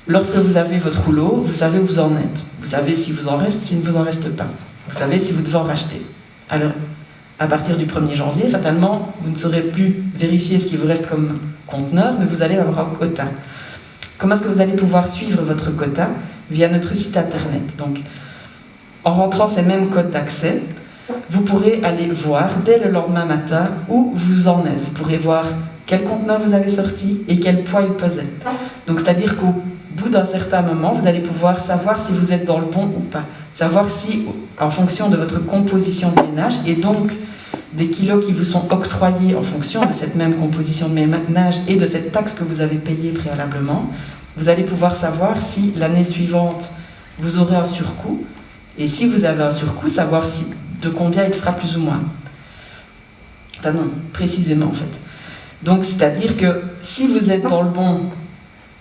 lorsque vous avez votre rouleau, vous savez où vous en êtes. Vous savez si vous en reste, s'il ne vous en reste pas. Vous savez si vous devez en racheter. Alors, à partir du 1er janvier, fatalement, vous ne saurez plus vérifier ce qui vous reste comme conteneur, mais vous allez avoir un quota. Comment est-ce que vous allez pouvoir suivre votre quota? Via notre site internet. Donc, en rentrant ces mêmes codes d'accès, vous pourrez aller voir dès le lendemain matin où vous en êtes. Vous pourrez voir quel conteneur vous avez sorti et quel poids il pesait. Donc, c'est-à-dire qu'au bout d'un certain moment, vous allez pouvoir savoir si vous êtes dans le bon ou pas. Savoir si, en fonction de votre composition de ménage, et donc des kilos qui vous sont octroyés en fonction de cette même composition de ménage et de cette taxe que vous avez payée préalablement, vous allez pouvoir savoir si l'année suivante, vous aurez un surcoût, et si vous avez un surcoût, savoir de combien il sera plus ou moins. Enfin non, précisément en fait. Donc c'est-à-dire que si vous êtes dans le bon,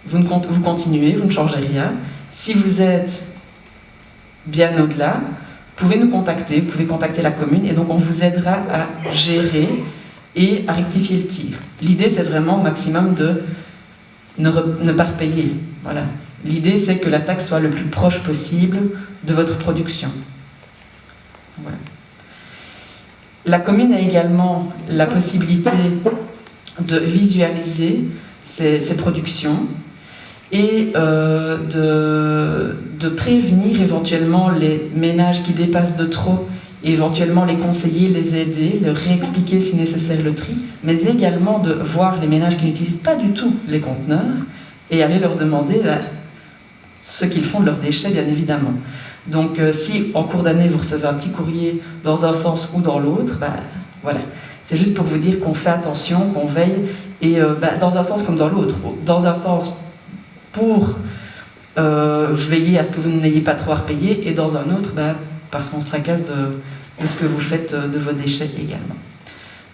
vous continuez, vous ne changez rien. Si vous êtes bien au-delà, vous pouvez nous contacter, vous pouvez contacter la commune, et donc on vous aidera à gérer et à rectifier le tir. L'idée c'est vraiment au maximum de ne pas repayer. Voilà. L'idée c'est que la taxe soit le plus proche possible de votre production. Voilà. La commune a également la possibilité de visualiser ses productions et de prévenir éventuellement les ménages qui dépassent de trop, et éventuellement les conseiller, les aider, leur réexpliquer si nécessaire le tri, mais également de voir les ménages qui n'utilisent pas du tout les conteneurs et aller leur demander ce qu'ils font de leurs déchets, bien évidemment. Donc si en cours d'année vous recevez un petit courrier dans un sens ou dans l'autre, voilà. C'est juste pour vous dire qu'on fait attention, qu'on veille, et dans un sens comme dans l'autre. Dans un sens pour veiller à ce que vous n'ayez pas trop à repayer, et dans un autre, parce qu'on se tracasse de ce que vous faites de vos déchets également.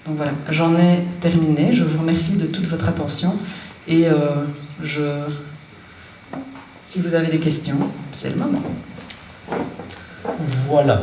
Donc voilà, j'en ai terminé. Je vous remercie de toute votre attention, et si vous avez des questions, c'est le moment. Voilà.